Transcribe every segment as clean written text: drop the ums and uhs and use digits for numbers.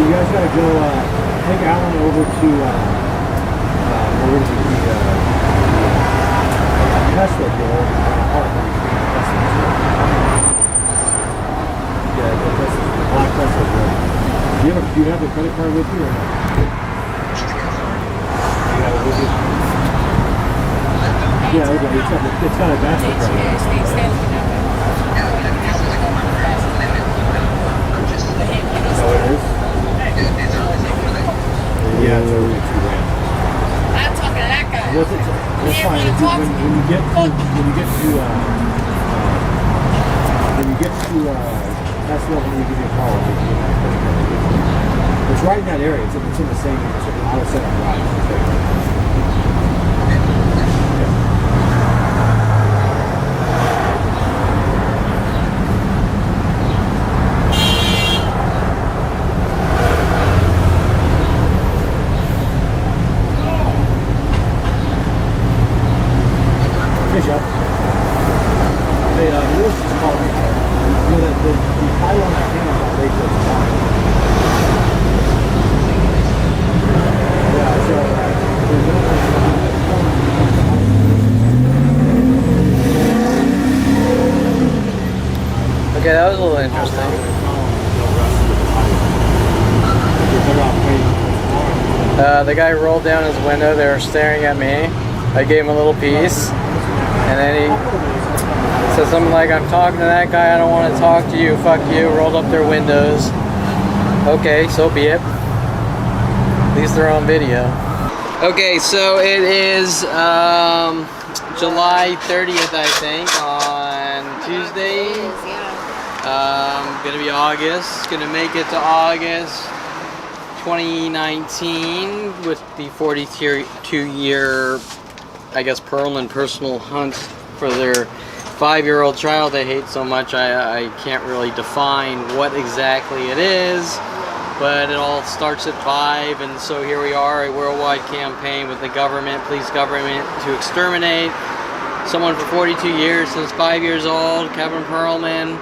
you guys gotta go take Alan over to where is it? The Tesla dealer. Yeah, the black Tesla dealer. Do you have the credit card with you or not? You have it with you? Yeah, okay. It's got a MasterCard. So it is? Yeah, it's over $2,000. I'm talking to that guy. Well, it's fine. When you get to Tesla, when you give me a call, it's right in that area. It's in the same auto setup drive. Okay, that was a little interesting. The guy rolled down his window, they were staring at me. I gave him a little piece, and then he said something like, I'm talking to that guy, I don't want to talk to you, fuck you, rolled up their windows. Okay, so be it. At least they're on video. Okay, so it is July 30th, I think, on Tuesday. Gonna be August, gonna make it to August 2019 with the 42-year, I guess, Perlman personal hunt for their 5-year-old child they hate so much. I can't really define what exactly it is, but it all starts at 5, and so here we are, a worldwide campaign with the government, police government, to exterminate someone for 42 years since 5 years old, Kevin Perlman,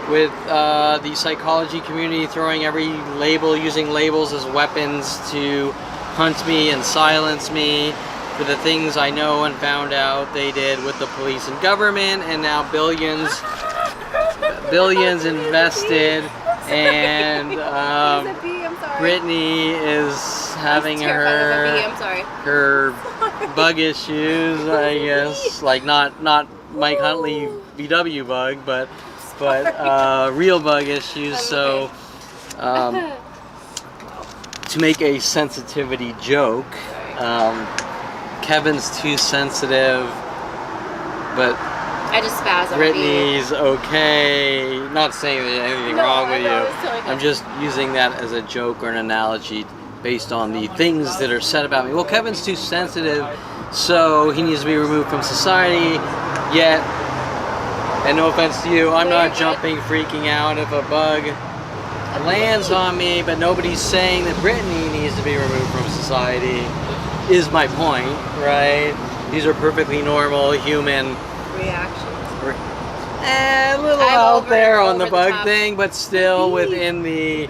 with the psychology community throwing every label, using labels as weapons to hunt me and silence me for the things I know and found out they did with the police and government, and now billions invested, and Brittany is having her bug issues, I guess, like not Mike Huntley VW bug, but real bug issues. So to make a sensitivity joke, Kevin's too sensitive, but I just spaz. Brittany's okay. Not saying there's anything wrong with you. Totally I'm just using that as a joke or an analogy based on the things that are said about me. Well, Kevin's too sensitive, so he needs to be removed from society. Yet, and no offense to you, I'm not jumping, freaking out if a bug lands on me, but nobody's saying that Brittany needs to be removed from society, is my point, right? These are perfectly normal human reactions. A little out there on the bug thing, but still within the...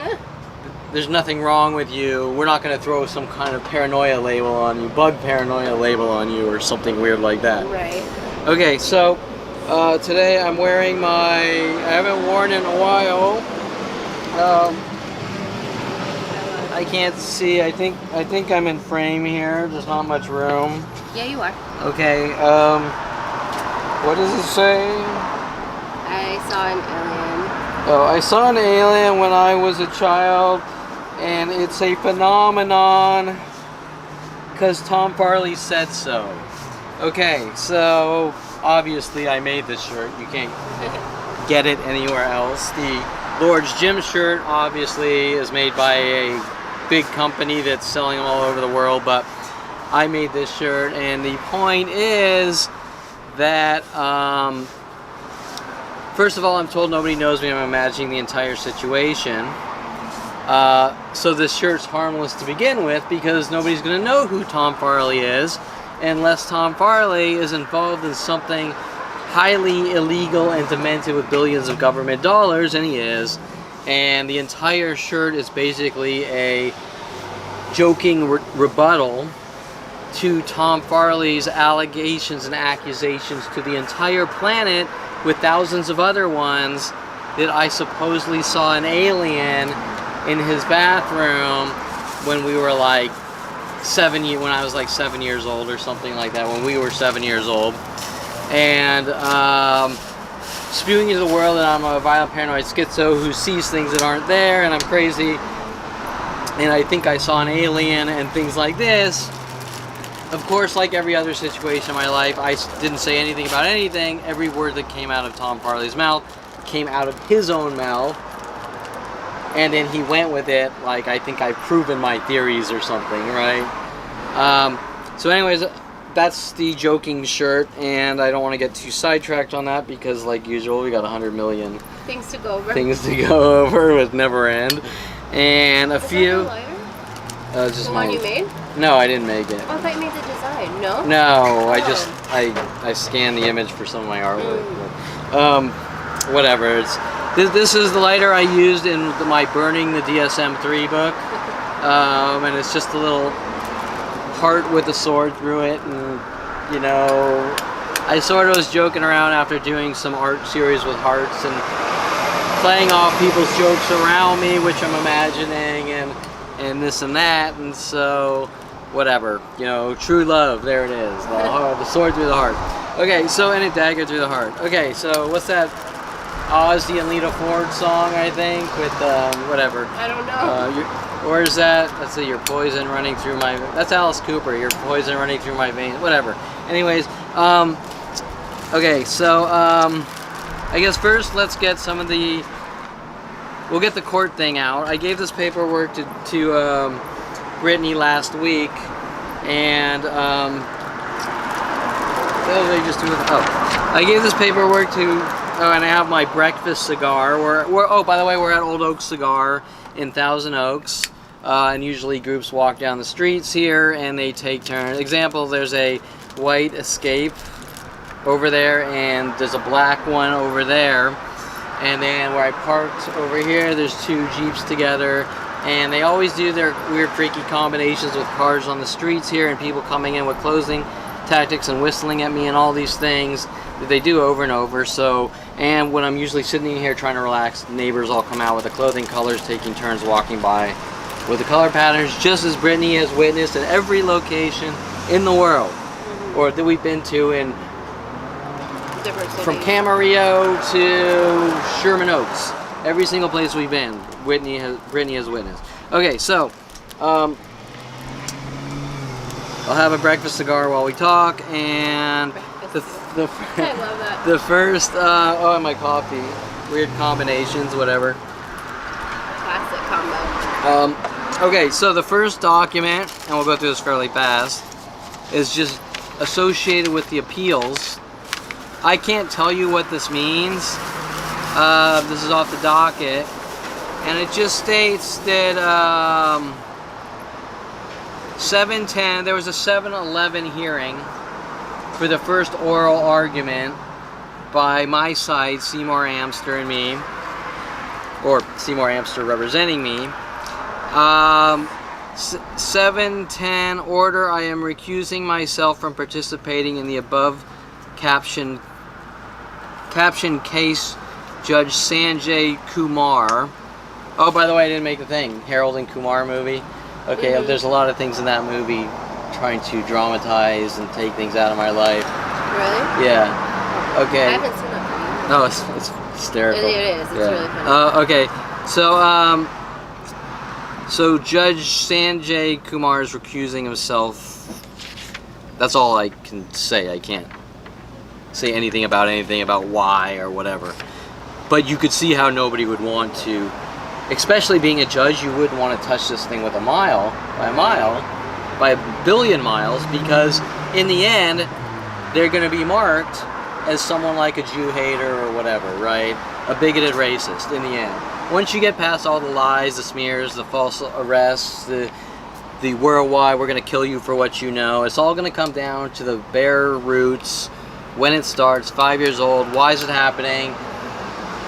There's nothing wrong with you. We're not going to throw some kind of paranoia label on you, bug paranoia label on you, or something weird like that. Right. Okay, so today I'm wearing my... I haven't worn it in a while. I can't see. I think I'm in frame here. There's not much room. Yeah, you are. Okay. What does it say? I saw an alien. Oh, I saw an alien when I was a child, and it's a phenomenon because Tom Farley said so. Okay, so obviously I made this shirt. You can't get it anywhere else. The Lord's Gym shirt obviously is made by a big company that's selling them all over the world, but I made this shirt, and the point is that first of all, I'm told nobody knows me. I'm imagining the entire situation. So this shirt's harmless to begin with because nobody's going to know who Tom Farley is unless Tom Farley is involved in something highly illegal and demented with billions of government dollars, and he is. and the entire shirt is basically a joking rebuttal to Tom Farley's allegations and accusations to the entire planet, with thousands of other ones, that I supposedly saw an alien in his bathroom when we were like when I was like 7 years old or something like that, when we were 7 years old, and spewing into the world that I'm a violent paranoid schizo who sees things that aren't there, and I'm crazy, and I think I saw an alien and things like this. Of course, like every other situation in my life, I didn't say anything about anything. Every word that came out of Tom Farley's mouth came out of his own mouth, and then he went with it like I think I've proven my theories or something, right? So anyways, that's the joking shirt, and I don't want to get too sidetracked on that because, like usual, we got 100 million Things to go over. things to go over with never end, and a Is few. that Just the my, one you made? No, I didn't make it. Oh, I thought you made the design. No? No, I Oh. just I scanned the image for some of my artwork. Whatever. This is the lighter I used in my Burning the DSM-3 book, and it's just a little heart with a sword through it, and you know, I sort of was joking around after doing some art series with hearts and playing off people's jokes around me, which I'm imagining, and this and that, and so whatever, you know, true love, there it is, the sword through the heart. Okay, so, and a dagger through the heart. Okay, so what's that Ozzy and Lita Ford song, I think, with whatever. I don't know. Or is that, let's see, your poison running through my, that's Alice Cooper, your poison running through my veins, whatever. Anyways, okay, so I guess first let's get some of the, we'll get the court thing out. I gave this paperwork to Brittany last week, and what did I just do with it? Oh, I gave this paperwork to, and I have my breakfast cigar. Oh, by the way, we're at Old Oak Cigar in Thousand Oaks, and usually groups walk down the streets here and they take turns. Example, there's a white Escape over there, and there's a black one over there, and then where I parked over here, there's two Jeeps together, and they always do their weird freaky combinations with cars on the streets here and people coming in with closing tactics and whistling at me and all these things that they do over and over. So, and when I'm usually sitting here trying to relax, neighbors all come out with the clothing colors, taking turns walking by with the color patterns, just as Brittany has witnessed at every location in the world, or that we've been to, in from Camarillo to Sherman Oaks. Every single place we've been, Brittany has witnessed. Okay, so I'll have a breakfast cigar while we talk, and the I love that. the first oh, and my coffee, weird combinations, whatever. Classic combo. Okay, so the first document, and we'll go through this fairly fast, is just associated with the appeals. I can't tell you what this means. This is off the docket, and it just states that 7:10, there was a 7-11 hearing for the first oral argument by my side, Seymour Amster and me, or Seymour Amster representing me. 7:10 order, I am recusing myself from participating in the above caption case, Judge Sanjay Kumar. Oh, by the way, I didn't make the thing. Harold and Kumar movie. Okay, there's a lot of things in that movie trying to dramatize and take things out of my life. Really? Yeah. Okay. I haven't seen that movie. No, it's hysterical. It is. It's really funny. Okay, so Judge Sanjay Kumar is recusing himself. That's all I can say. I can't say anything about why or whatever. But you could see how nobody would want to, especially being a judge, you wouldn't want to touch this thing with by a billion miles, because in the end, they're going to be marked as someone like a Jew hater or whatever, right? A bigoted racist in the end. Once you get past all the lies, the smears, the false arrests, the worldwide, we're going to kill you for what you know, it's all going to come down to the bare roots, when it starts, 5 years old, why is it happening?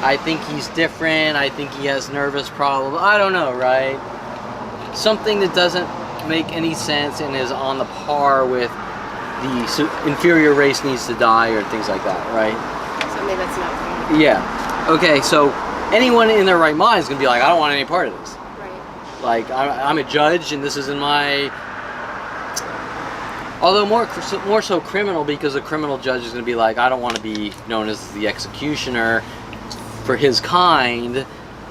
I think he's different. I think he has nervous problems. I don't know, right? Something that doesn't make any sense and is on the par with the inferior race needs to die or things like that, right? Something that's not right. Yeah. Okay, so anyone in their right mind is going to be like, I don't want any part of this. Right. Like, I'm a judge and this isn't my... Although more so criminal, because a criminal judge is going to be like, I don't want to be known as the executioner for his kind,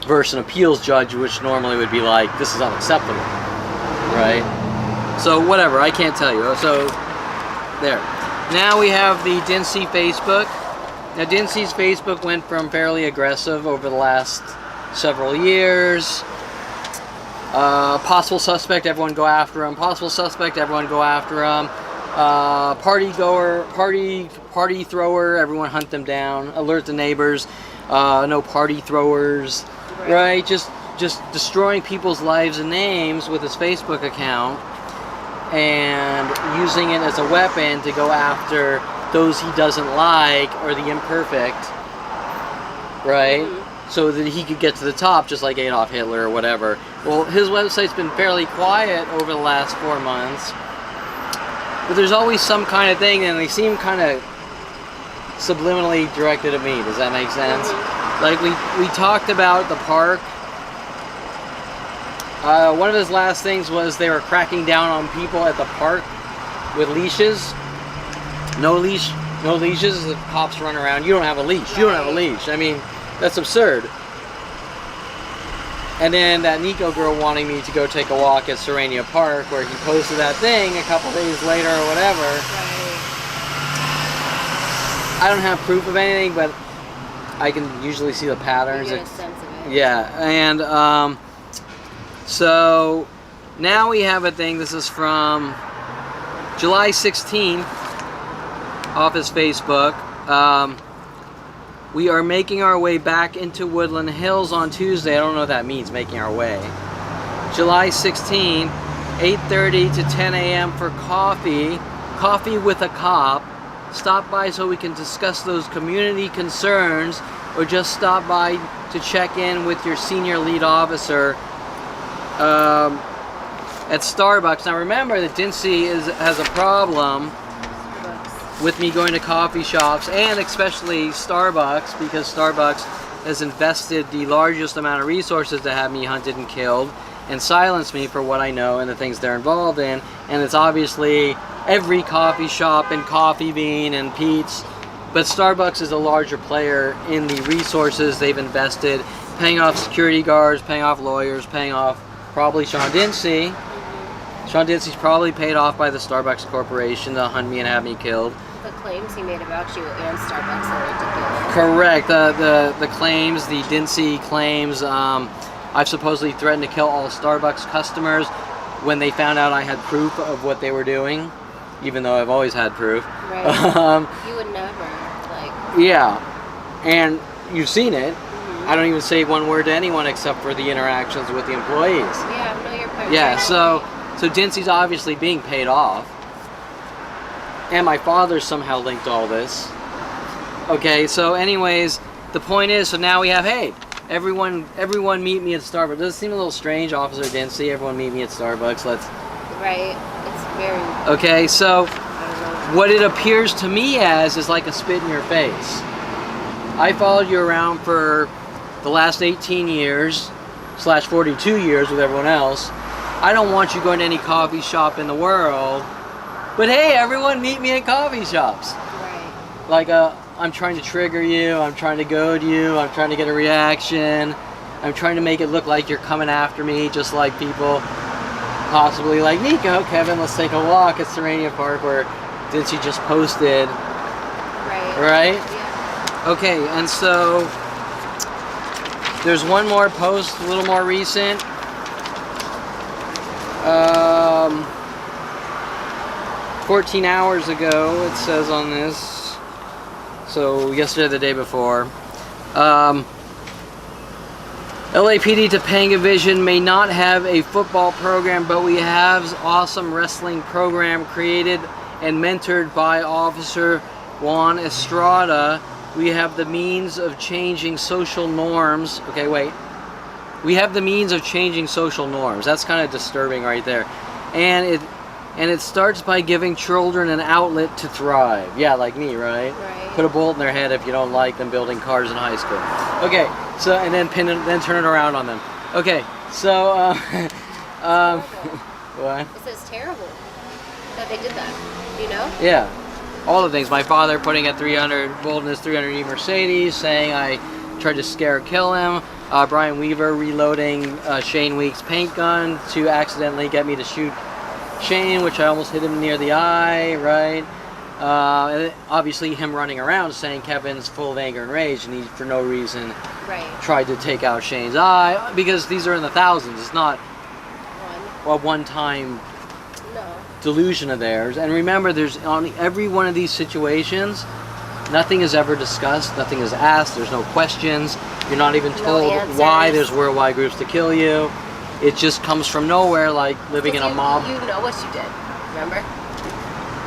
versus an appeals judge, which normally would be like, this is unacceptable, right? So whatever, I can't tell you. So there. Now we have the Dincy Facebook. Now Dincy's Facebook went from fairly aggressive over the last several years. Possible suspect, everyone go after him. Possible suspect, everyone go after him. Party thrower, everyone hunt them down. Alert the neighbors. No party throwers, right? Just destroying people's lives and names with his Facebook account and using it as a weapon to go after those he doesn't like or the imperfect, right? So that he could get to the top, just like Adolf Hitler or whatever. Well, his website's been fairly quiet over the last 4 months, but there's always some kind of thing, and they seem kind of subliminally directed at me. Does that make sense? Like we talked about the park. One of his last things was they were cracking down on people at the park with leashes. No leashes. The cops run around. You don't have a leash. You don't have a leash. I mean, that's absurd. And then that Nico girl wanting me to go take a walk at Serenia Park, where he posted that thing a couple days later or whatever. I don't have proof of anything, but I can usually see the patterns. You get a sense of it. Yeah, and so now we have a thing. This is from July 16th off his Facebook. We are making our way back into Woodland Hills on Tuesday. I don't know what that means, making our way. July 16, 8:30 to 10 a.m. for coffee. Coffee with a cop. Stop by so we can discuss those community concerns, or just stop by to check in with your senior lead officer at Starbucks. Now remember that Dincy has a problem with me going to coffee shops, and especially Starbucks, because Starbucks has invested the largest amount of resources to have me hunted and killed and silence me for what I know and the things they're involved in. And it's obviously every coffee shop and Coffee Bean and Pete's, but Starbucks is a larger player in the resources they've invested, paying off security guards, paying off lawyers, paying off probably Sean Dincy. Sean Dincy's probably paid off by the Starbucks Corporation to hunt me and have me killed. The claims he made about you and Starbucks are ridiculous. Correct. The claims, the Dincy claims, I've supposedly threatened to kill all Starbucks customers when they found out I had proof of what they were doing, even though I've always had proof. Right. You would never, like... Yeah. And you've seen it. I don't even say one word to anyone except for the interactions with the employees. Yeah, no, you're part. Yeah, so Dincy's obviously being paid off. And my father somehow linked all this. Okay, so anyways, the point is, so now we have, hey, everyone meet me at Starbucks. Does it seem a little strange, Officer Dincy? Everyone meet me at Starbucks. Let's... Right. It's very... Okay, so what it appears to me as is like a spit in your face. I followed you around for the last 18 years, / 42 years with everyone else. I don't want you going to any coffee shop in the world. But hey, everyone meet me at coffee shops. Right. Like, I'm trying to trigger you, I'm trying to goad you, I'm trying to get a reaction, I'm trying to make it look like you're coming after me, just like people possibly like, Nico, Kevin, let's take a walk at Serenia Park, where Dincy just posted. Right. Right? Yeah. Okay, and so there's one more post, a little more recent. 14 hours ago, it says on this, so yesterday, the day before, LAPD Topanga Vision may not have a football program, but we have awesome wrestling program created and mentored by Officer Juan Estrada, We have the means of changing social norms. Okay, wait. We have the means of changing social norms. That's kind of disturbing right there. And it starts by giving children an outlet to thrive. Yeah, like me, right? Right. Put a bolt in their head if you don't like them building cars in high school. Okay, so and then then turn it around on them. Okay, so what? It says terrible that they did that. You know? Yeah, all the things. My father putting a 300 bolt in his 300E Mercedes, saying I tried to scare or kill him. Brian Weaver reloading Shane Week's paint gun to accidentally get me to shoot Shane, which I almost hit him near the eye, right? And obviously him running around saying Kevin's full of anger and rage and he, for no reason, Right. tried to take out Shane's eye, because these are in the thousands. It's not One. a one-time No. delusion of theirs. And remember, there's on every one of these situations, nothing is ever discussed, nothing is asked, there's no questions, you're not even told why there's worldwide groups to kill you. It just comes from nowhere, like living in a mob. You know what you did, remember?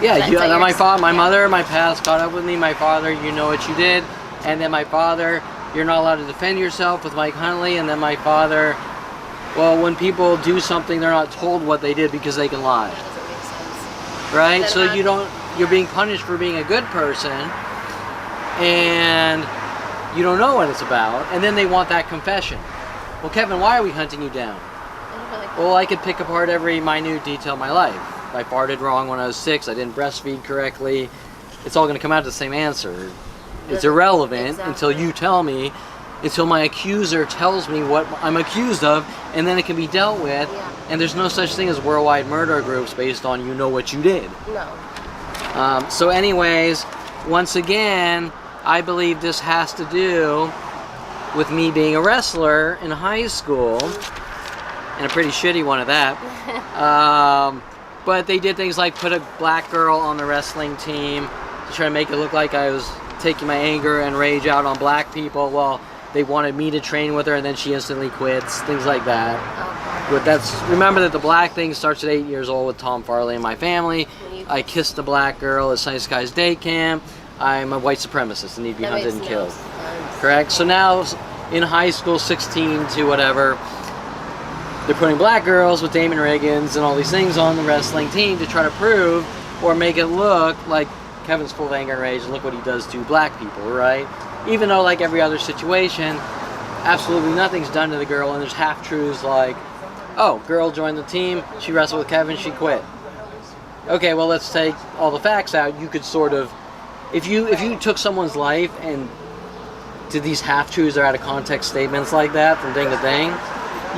Yeah, That's my mother, my past caught up with me. My father, you know what you did. And then my father, you're not allowed to defend yourself with Mike Huntley. And then my father, well, when people do something, they're not told what they did because they can lie, That doesn't make sense. right? Then So how- you're being punished for being a good person, and you don't know what it's about. And then they want that confession. Well, Kevin, why are we hunting you down? And you're like, Well, I could pick apart every minute detail of my life. I farted wrong when I was 6. I didn't breastfeed correctly. It's all going to come out the same answer. It's irrelevant until you tell me, until my accuser tells me what I'm accused of, and then it can be dealt with. Yeah. And there's no such thing as worldwide murder groups based on you know what you did. no. So anyways, once again, I believe this has to do with me being a wrestler in high school, and a pretty shitty one at that. But they did things like put a black girl on the wrestling team to try to make it look like I was taking my anger and rage out on black people. Well, they wanted me to train with her, and then she instantly quits. Things like that. Okay. Remember that the black thing starts at 8 years old with Tom Farley and my family. When you- I kissed a black girl at Sunny Skies Day Camp. I'm a white supremacist and need to be That hunted makes and no killed. sense. Correct? So now, in high school, 16 to whatever, they're putting black girls with Damon Riggins and all these things on the wrestling team to try to prove or make it look like Kevin's full of anger and rage and look what he does to black people, right? Even though, like every other situation, absolutely nothing's done to the girl, and there's half-truths like, oh, girl joined the team, she wrestled with Kevin, she quit. Okay, well, let's take all the facts out. You could sort of, if you took someone's life and did these half-truths or out-of-context statements like that from thing to thing,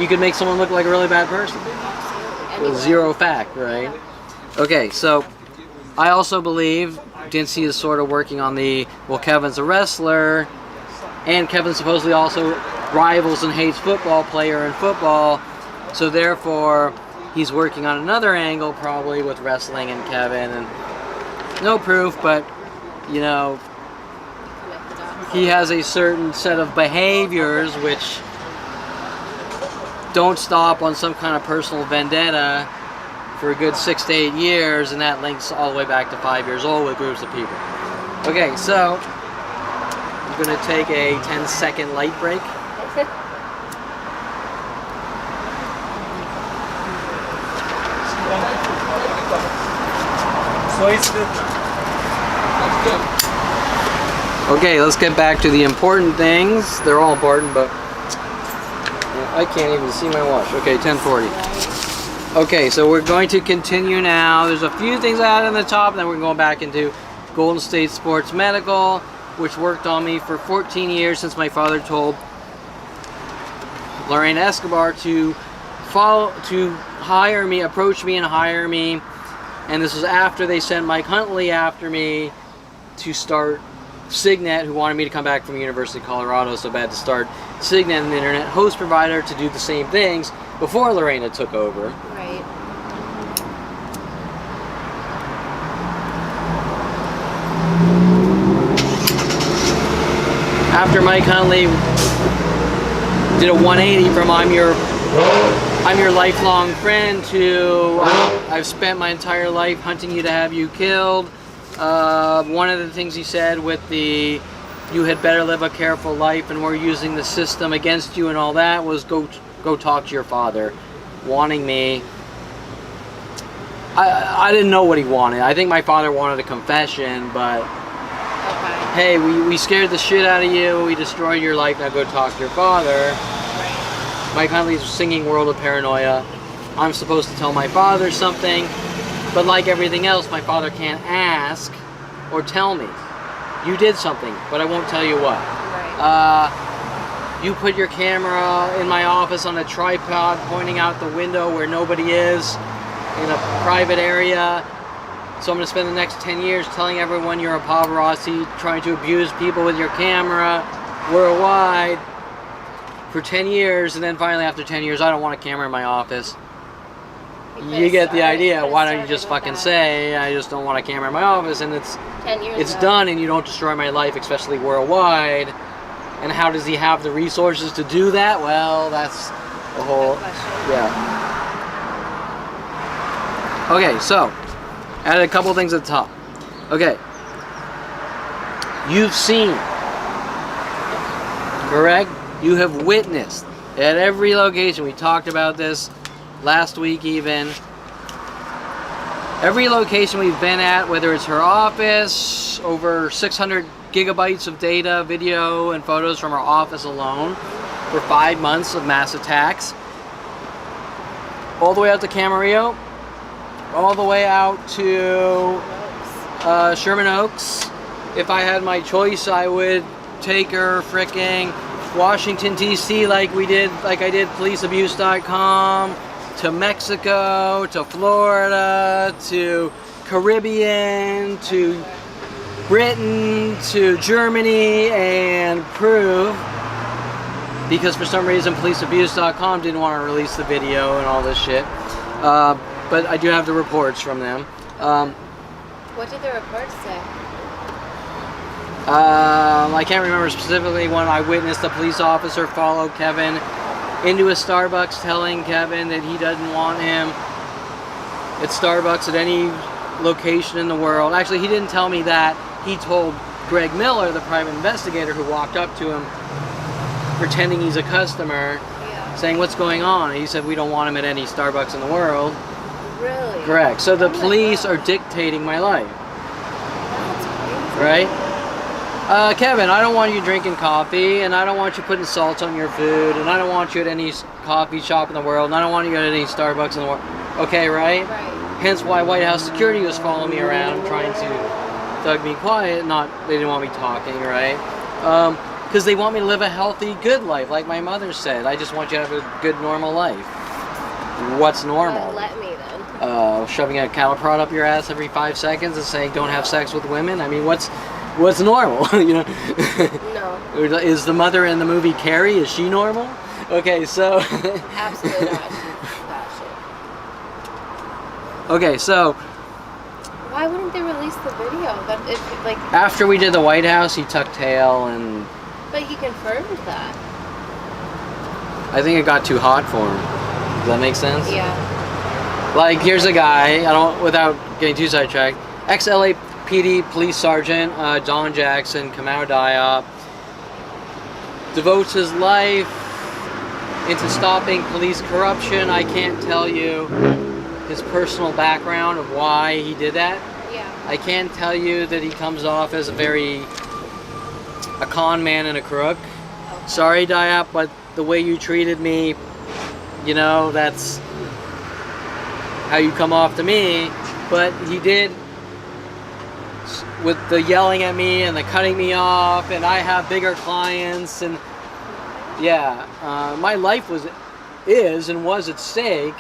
you could make someone look like a really bad person. With zero fact, right? Okay, so I also believe Dincy is sort of working on well, Kevin's a wrestler, and Kevin supposedly also rivals and hates football player in football, so therefore he's working on another angle probably with wrestling and Kevin, and no proof, but you know, Connect the dots. he has a certain set of behaviors which don't stop on some kind of personal vendetta for a good 6 to 8 years, and that links all the way back to 5 years old with groups of people. Okay, so I'm going to take a 10-second light break. Okay, let's get back to the important things. They're all important, but I can't even see my watch. Okay, 10:40. Okay, so we're going to continue now. There's a few things I had on the top, and then we're going back into Golden State Sports Medical, which worked on me for 14 years since my father told Lorraine Escobar to approach me and hire me. And this was after they sent Mike Huntley after me to start Signet, who wanted me to come back from the University of Colorado so bad to start Signet, an internet host provider, to do the same things before Lorena took over. Right. After Mike Huntley did a 180 from I'm your lifelong friend to I've spent my entire life hunting you to have you killed. One of the things he said with the you had better live a careful life and we're using the system against you and all that, was go talk to your father, wanting me. I didn't know what he wanted. I think my father wanted a confession, but hey, we scared the shit out of you, we destroyed your life, now go talk to your father. Mike Huntley's singing World of Paranoia. I'm supposed to tell my father something, but like everything else, my father can't ask or tell me. You did something, but I won't tell you what. You put your camera in my office on a tripod pointing out the window where nobody is in a private area. So I'm going to spend the next 10 years telling everyone you're a paparazzi, trying to abuse people with your camera worldwide for 10 years, and then finally after 10 years, I don't want a camera in my office. You get the idea. Why don't you just fucking say, I just don't want a camera in my office, and it's 10 years it's done, and you don't destroy my life, especially worldwide. And how does he have the resources to do that? Well, that's the whole... Yeah. Okay, so, added a couple things at the top. Okay. You've seen, correct? You have witnessed at every location. We talked about this last week even. Every location we've been at, whether it's her office, over 600 gigabytes of data, video, and photos from her office alone for 5 months of mass attacks. All the way out to Camarillo, all the way out to Sherman Oaks. If I had my choice, I would take her fricking Washington, D.C. like I did policeabuse.com, to Mexico, to Florida, to Caribbean, to Britain, to Germany, and prove, because for some reason policeabuse.com didn't want to release the video and all this shit. But I do have the reports from them. What did the reports say? I can't remember specifically when I witnessed a police officer follow Kevin into a Starbucks telling Kevin that he doesn't want him at Starbucks at any location in the world. Actually, he didn't tell me that. He told Greg Miller, the private investigator who walked up to him pretending he's a customer, saying, what's going on? And he said, we don't want him at any Starbucks in the world. Really? Correct. So the police are dictating my life. That's crazy. Right? Kevin, I don't want you drinking coffee, and I don't want you putting salt on your food, and I don't want you at any coffee shop in the world, and I don't want you at any Starbucks in the world. Okay, right? Right. Hence why White House security was following me around, trying to thug me quiet. They didn't want me talking, right? Because they want me to live a healthy, good life, like my mother said. I just want you to have a good, normal life. What's normal? Let me then. Shoving a cattle prod up your ass every 5 seconds and saying don't have sex with women? I mean, what's normal? You know? No. Is the mother in the movie Carrie? Is she normal? Okay, so. Absolutely not. Okay, so. Why wouldn't they release the video? After we did the White House, he tucked tail and. But he confirmed that. I think it got too hot for him. Does that make sense? Yeah. Like, here's a guy, without getting too sidetracked, ex-LAPD police sergeant, Don Jackson, Kamau Diop, devotes his life into stopping police corruption. I can't tell you his personal background of why he did that. Yeah. I can tell you that he comes off as a con man and a crook. Okay. Sorry, Diop, but the way you treated me, that's how you come off to me. But he did, with the yelling at me and the cutting me off, and I have bigger clients, and my life is and was at stake,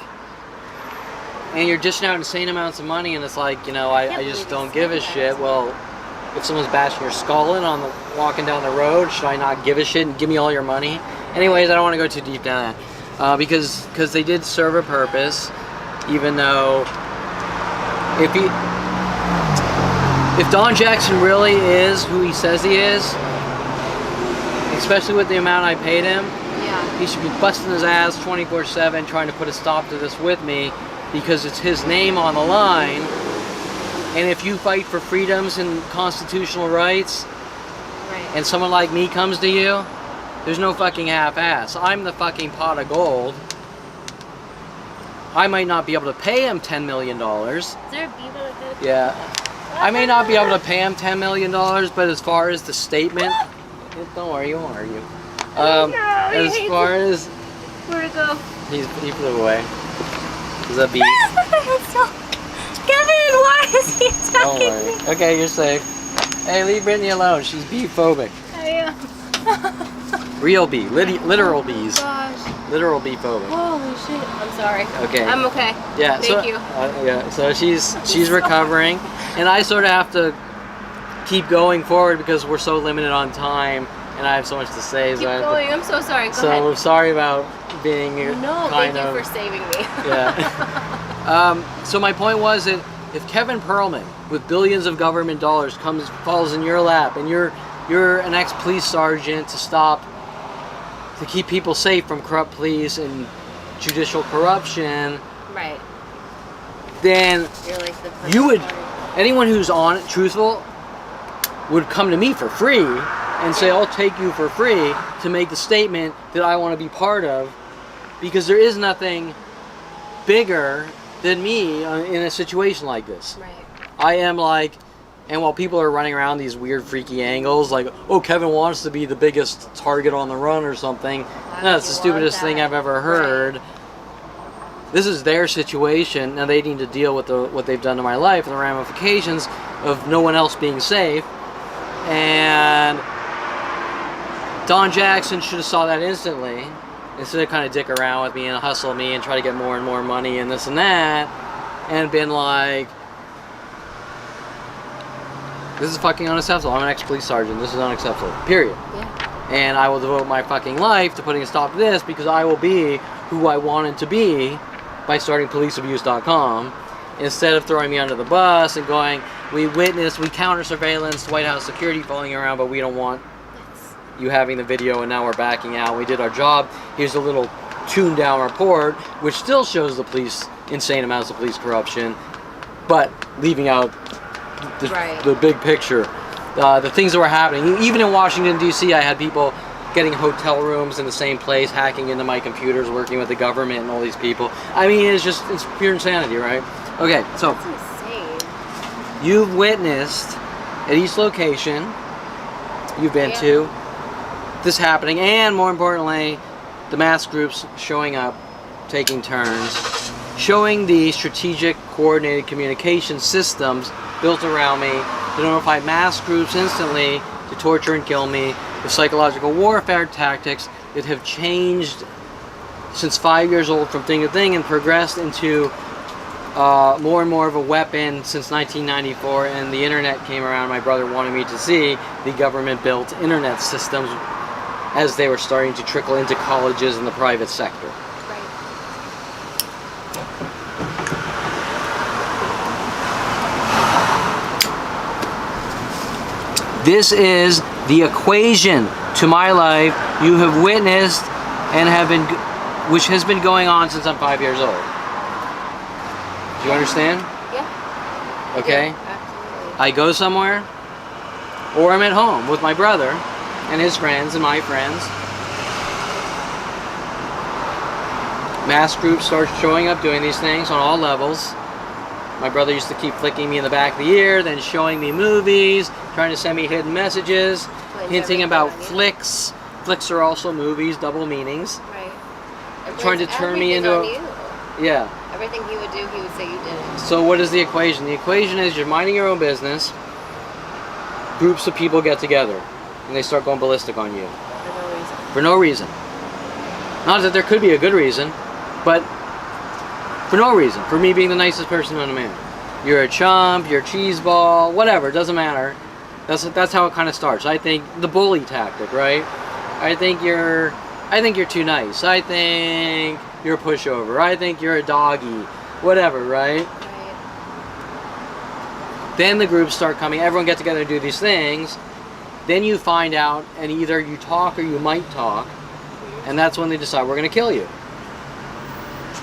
and you're dishing out insane amounts of money, and it's like, I just don't give a shit. Well, if someone's bashing your skull in walking down the road, should I not give a shit and give me all your money? Anyways, I don't want to go too deep down that, because they did serve a purpose. Even though, if Don Jackson really is who he says he is, especially with the amount I paid him, he should be busting his ass 24/7 trying to put a stop to this with me, because it's his name on the line. And if you fight for freedoms and constitutional rights, and someone like me comes to you, there's no fucking half-ass. I'm the fucking pot of gold. I might not be able to pay him $10 million. Is there a bee by the head? Yeah. I may not be able to pay him $10 million, but as far as the statement, don't worry, you won't argue. As far as Where'd it go? he flew away. Is that bee? Kevin, why is he Don't attacking worry. me? Okay, you're safe. Hey, leave Brittany alone. She's bee phobic. I am. Real bee, literal bees, Gosh. literal bee phobic. Holy shit. I'm sorry. Okay. I'm okay. Yeah. Thank you. Yeah. So she's recovering, and I sort of have to keep going forward because we're so limited on time, and I have so much to say. Keep going. I'm so sorry. Go So ahead. sorry about being No, kind thank of. you for saving me. Yeah. So my point was that if Kevin Perlman, with billions of government dollars, falls in your lap, and you're an ex-police sergeant to keep people safe from corrupt police and judicial corruption, Right. then You're like the you would, party. anyone who's truthful would come to me for free and say, I'll take you for free to make the statement that I want to be part of, because there is nothing bigger than me in a situation like this. Right. I am like, and while people are running around these weird freaky angles, like, oh, Kevin wants to be the biggest target on the run or something, that's the stupidest thing I've ever heard. Right. This is their situation. Now they need to deal with what they've done to my life and the ramifications of no one else being safe. And Don Jackson should have saw that instantly, instead of kind of dick around with me and hustle me and try to get more and more money and this and that, and been like, this is fucking unacceptable. I'm an ex-police sergeant. This is unacceptable. Period. Yeah. And I will devote my fucking life to putting a stop to this, because I will be who I wanted to be by starting policeabuse.com, instead of throwing me under the bus and going, we counter surveillance, White House security following you around, but we don't want you having the video, and now we're backing out. We did our job. Here's a little tuned down report, which still shows the police, insane amounts of police corruption, but leaving out the big picture. The things that were happening. Even in Washington, D.C., I had people getting hotel rooms in the same place, hacking into my computers, working with the government and all these people. I mean, it's pure insanity, right? Okay, so That's insane. you've witnessed at each location you've been to this happening, and more importantly, the mass groups showing up, taking turns, showing the strategic coordinated communication systems built around me to notify mass groups instantly to torture and kill me, with psychological warfare tactics that have changed since 5 years old from thing to thing, and progressed into more and more of a weapon since 1994, and the internet came around. My brother wanted me to see the government-built internet systems as they were starting to trickle into colleges and the private sector. This is the equation to my life you have witnessed and which has been going on since I'm 5 years old. Do you understand? Yeah. Okay. Yeah, absolutely. I go somewhere, or I'm at home with my brother and his friends and my friends. Mass groups start showing up doing these things on all levels. My brother used to keep flicking me in the back of the ear, then showing me movies, trying to send me hidden messages, hinting about flicks. Flicks are also movies, double meanings. Right. Trying to turn me into yeah. Everything he would do, he would say you did it. So what is the equation? The equation is you're minding your own business, groups of people get together, and they start going ballistic on you. For no reason. For no reason. Not that there could be a good reason, but for no reason. For me being the nicest person on the man. You're a chump, you're a cheeseball, whatever, it doesn't matter. That's how it kind of starts. I think the bully tactic, right? I think you're too nice. I think you're a pushover. I think you're a doggy. Whatever, right? Then the groups start coming. Everyone gets together and do these things. Then you find out, and either you talk or you might talk, and that's when they decide we're going to kill you.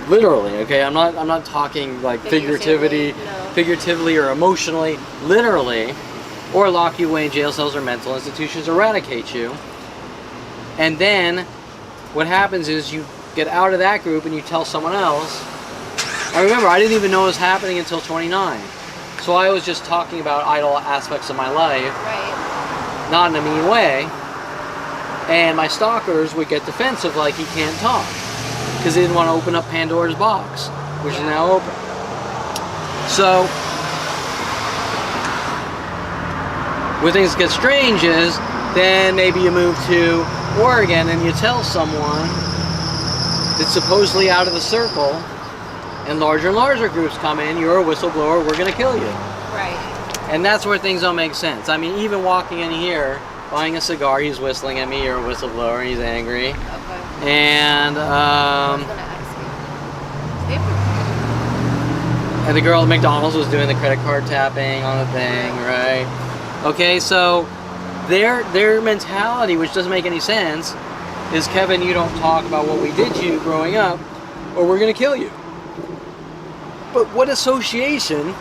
Literally, okay? I'm not talking like figuratively or emotionally. Literally, or lock you away in jail cells or mental institutions, eradicate you. And then what happens is you get out of that group and you tell someone else. I remember I didn't even know it was happening until 29. So I was just talking about idle aspects of my life, Right. not in a mean way. And my stalkers would get defensive, like he can't talk, because they didn't want to open up Pandora's box, which is now open. So where things get strange is then maybe you move to Oregon and you tell someone that's supposedly out of the circle, and larger groups come in, you're a whistleblower, we're going to kill you. Right. And that's where things don't make sense. I mean, even walking in here, buying a cigar, he's whistling at me, you're a whistleblower, and he's angry. Okay. And, I was gonna ask you. and the girl at McDonald's was doing the credit card tapping on the thing, right? Okay, so their mentality, which doesn't make any sense, is, Kevin, you don't talk about what we did to you growing up, or we're going to kill you. But what association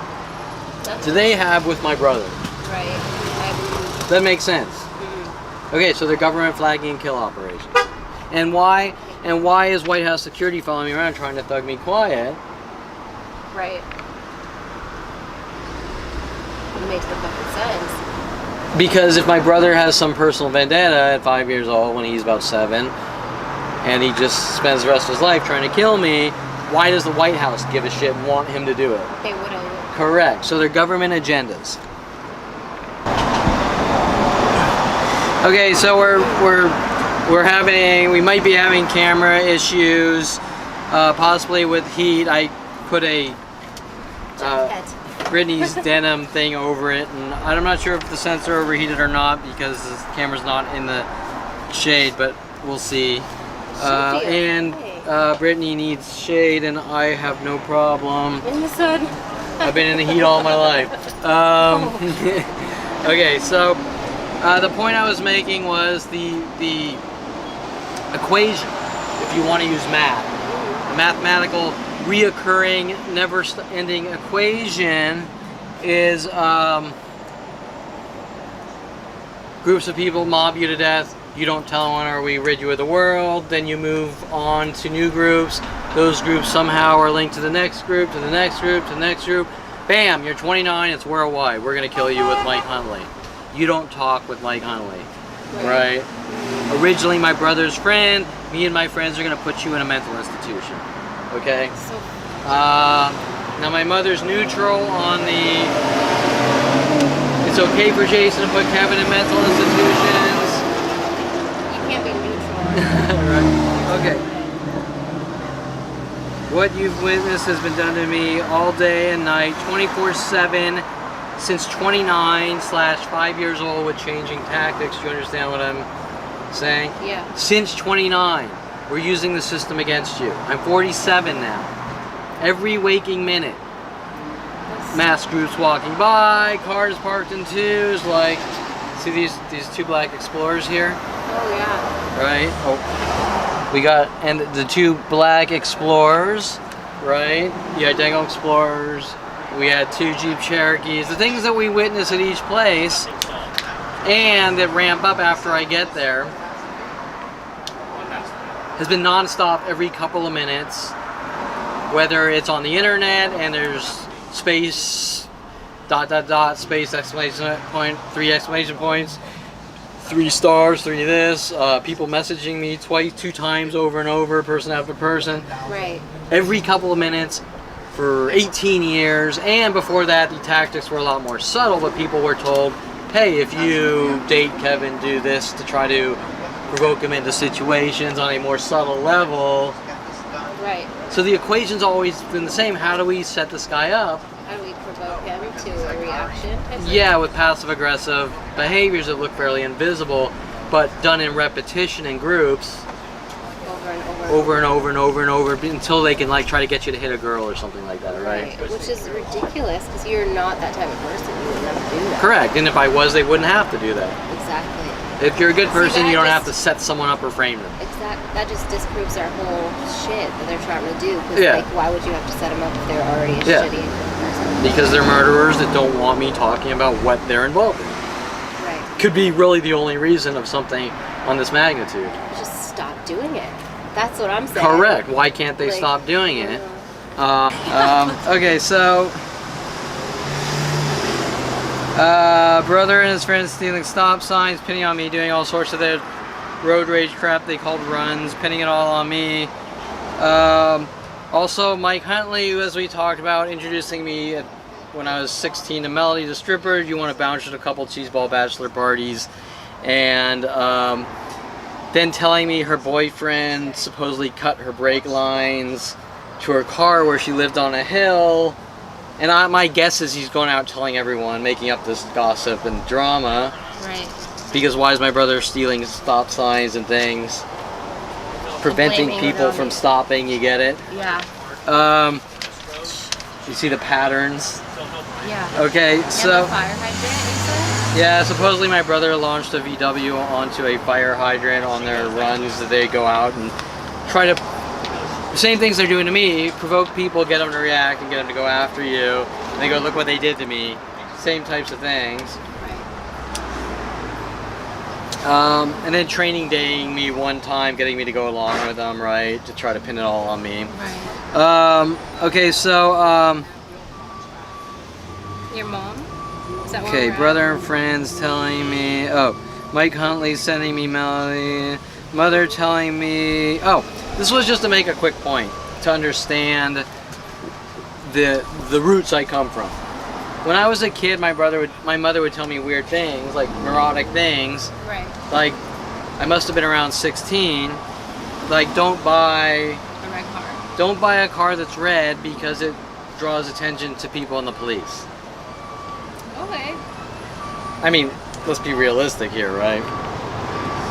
do they have with my brother? Right. That makes sense. Okay, so they're government flagging and kill operations. And why is White House security following me around trying to thug me quiet? Right. It makes no fucking sense. Because if my brother has some personal vendetta at 5 years old when he's about 7, and he just spends the rest of his life trying to kill me, why does the White House give a shit and want him to do it? They wouldn't. Correct. So they're government agendas. Okay, so we might be having camera issues, possibly with heat. I put a Brittany's denim thing over it, and I'm not sure if the sensor overheated or not because the camera's not in the shade, but we'll see. Brittany needs shade, and I have no problem. In the sun. I've been in the heat all my life. Okay, so the point I was making was the equation, if you want to use math. The mathematical, reoccurring, never-ending equation is groups of people mob you to death. You don't tell anyone, or we rid you of the world. Then you move on to new groups. Those groups somehow are linked to the next group, to the next group, to the next group. Bam, you're 29, it's worldwide. We're going to kill you with Mike Huntley. You don't talk with Mike Huntley, right? Originally my brother's friend, me and my friends are going to put you in a mental institution, okay? Now my mother's neutral on the, it's okay for Jason to put Kevin in mental institutions. You can't be neutral. Right, okay. What you've witnessed has been done to me all day and night, 24/7, since 29/5 years old with changing tactics. Do you understand what I'm saying? Yeah. Since 29, we're using the system against you. I'm 47 now. Every waking minute, mass groups walking by, cars parked in twos, like, see these two black Explorers here? Oh yeah. Right? Oh. We got, and the two black Explorers, right? The identical Explorers. We had 2 Jeep Cherokees. The things that we witness at each place, and that ramp up after I get there, has been non-stop every couple of minutes. Whether it's on the internet and there's space, ... space, exclamation point, 3 exclamation points, 3 stars, 3 this, people messaging me 2 times over and over, person after person. Right. Every couple of minutes for 18 years, and before that the tactics were a lot more subtle, but people were told, hey, if you date Kevin, do this to try to provoke him into situations on a more subtle level. Right. So the equation's always been the same. How do we set this guy up? How do we provoke him to a reaction? Yeah, with passive-aggressive behaviors that look fairly invisible, but done in repetition in groups, over and over and over and over, until they can like try to get you to hit a girl or something like that, right? Which is ridiculous because you're not that type of person. You wouldn't have to do that. Correct. And if I was, they wouldn't have to do that. Exactly. If you're a good person, you don't have to set someone up or frame them. Exactly. That just disproves their whole shit that they're trying to do. Cause, Yeah. like, why would you have to set them up if they're already a Yeah. shitty person? Because they're murderers that don't want me talking about what they're involved in. could be really the only reason of something on this magnitude. Just stop doing it. That's what I'm saying. Correct. Why can't they stop doing it? Okay, so brother and his friends stealing stop signs, pinning on me, doing all sorts of their road rage crap they called runs, pinning it all on me. Also, Mike Huntley, as we talked about, introducing me when I was 16 to Melody the stripper. You want to bounce at a couple cheeseball bachelor parties, and then telling me her boyfriend supposedly cut her brake lines to her car where she lived on a hill. And my guess is he's going out telling everyone, making up this gossip and drama. Right. Because why is my brother stealing stop signs and things? Preventing people from stopping, you get it? Yeah. You see the patterns? Yeah. Okay, so... And the fire hydrant, you said? Yeah, supposedly my brother launched a VW onto a fire hydrant on their runs that they go out and try to... The same things they're doing to me, provoke people, get them to react, and get them to go after you. And they go, look what they did to me. Same types of things. Right. And then training daying me one time, getting me to go along with them, right? To try to pin it all on me. Right. Okay, so, Your mom? Is that okay, where we're brother and friends telling me... Oh, Mike Huntley sending me Melody. Mother telling me... Oh, this was just to make a quick point. To understand the roots I come from. When I was a kid, my mother would tell me weird things, like neurotic things. Right. Like, I must have been around 16. Like, don't buy A red car. Don't buy a car that's red because it draws attention to people and the police. Okay. I mean, let's be realistic here, right?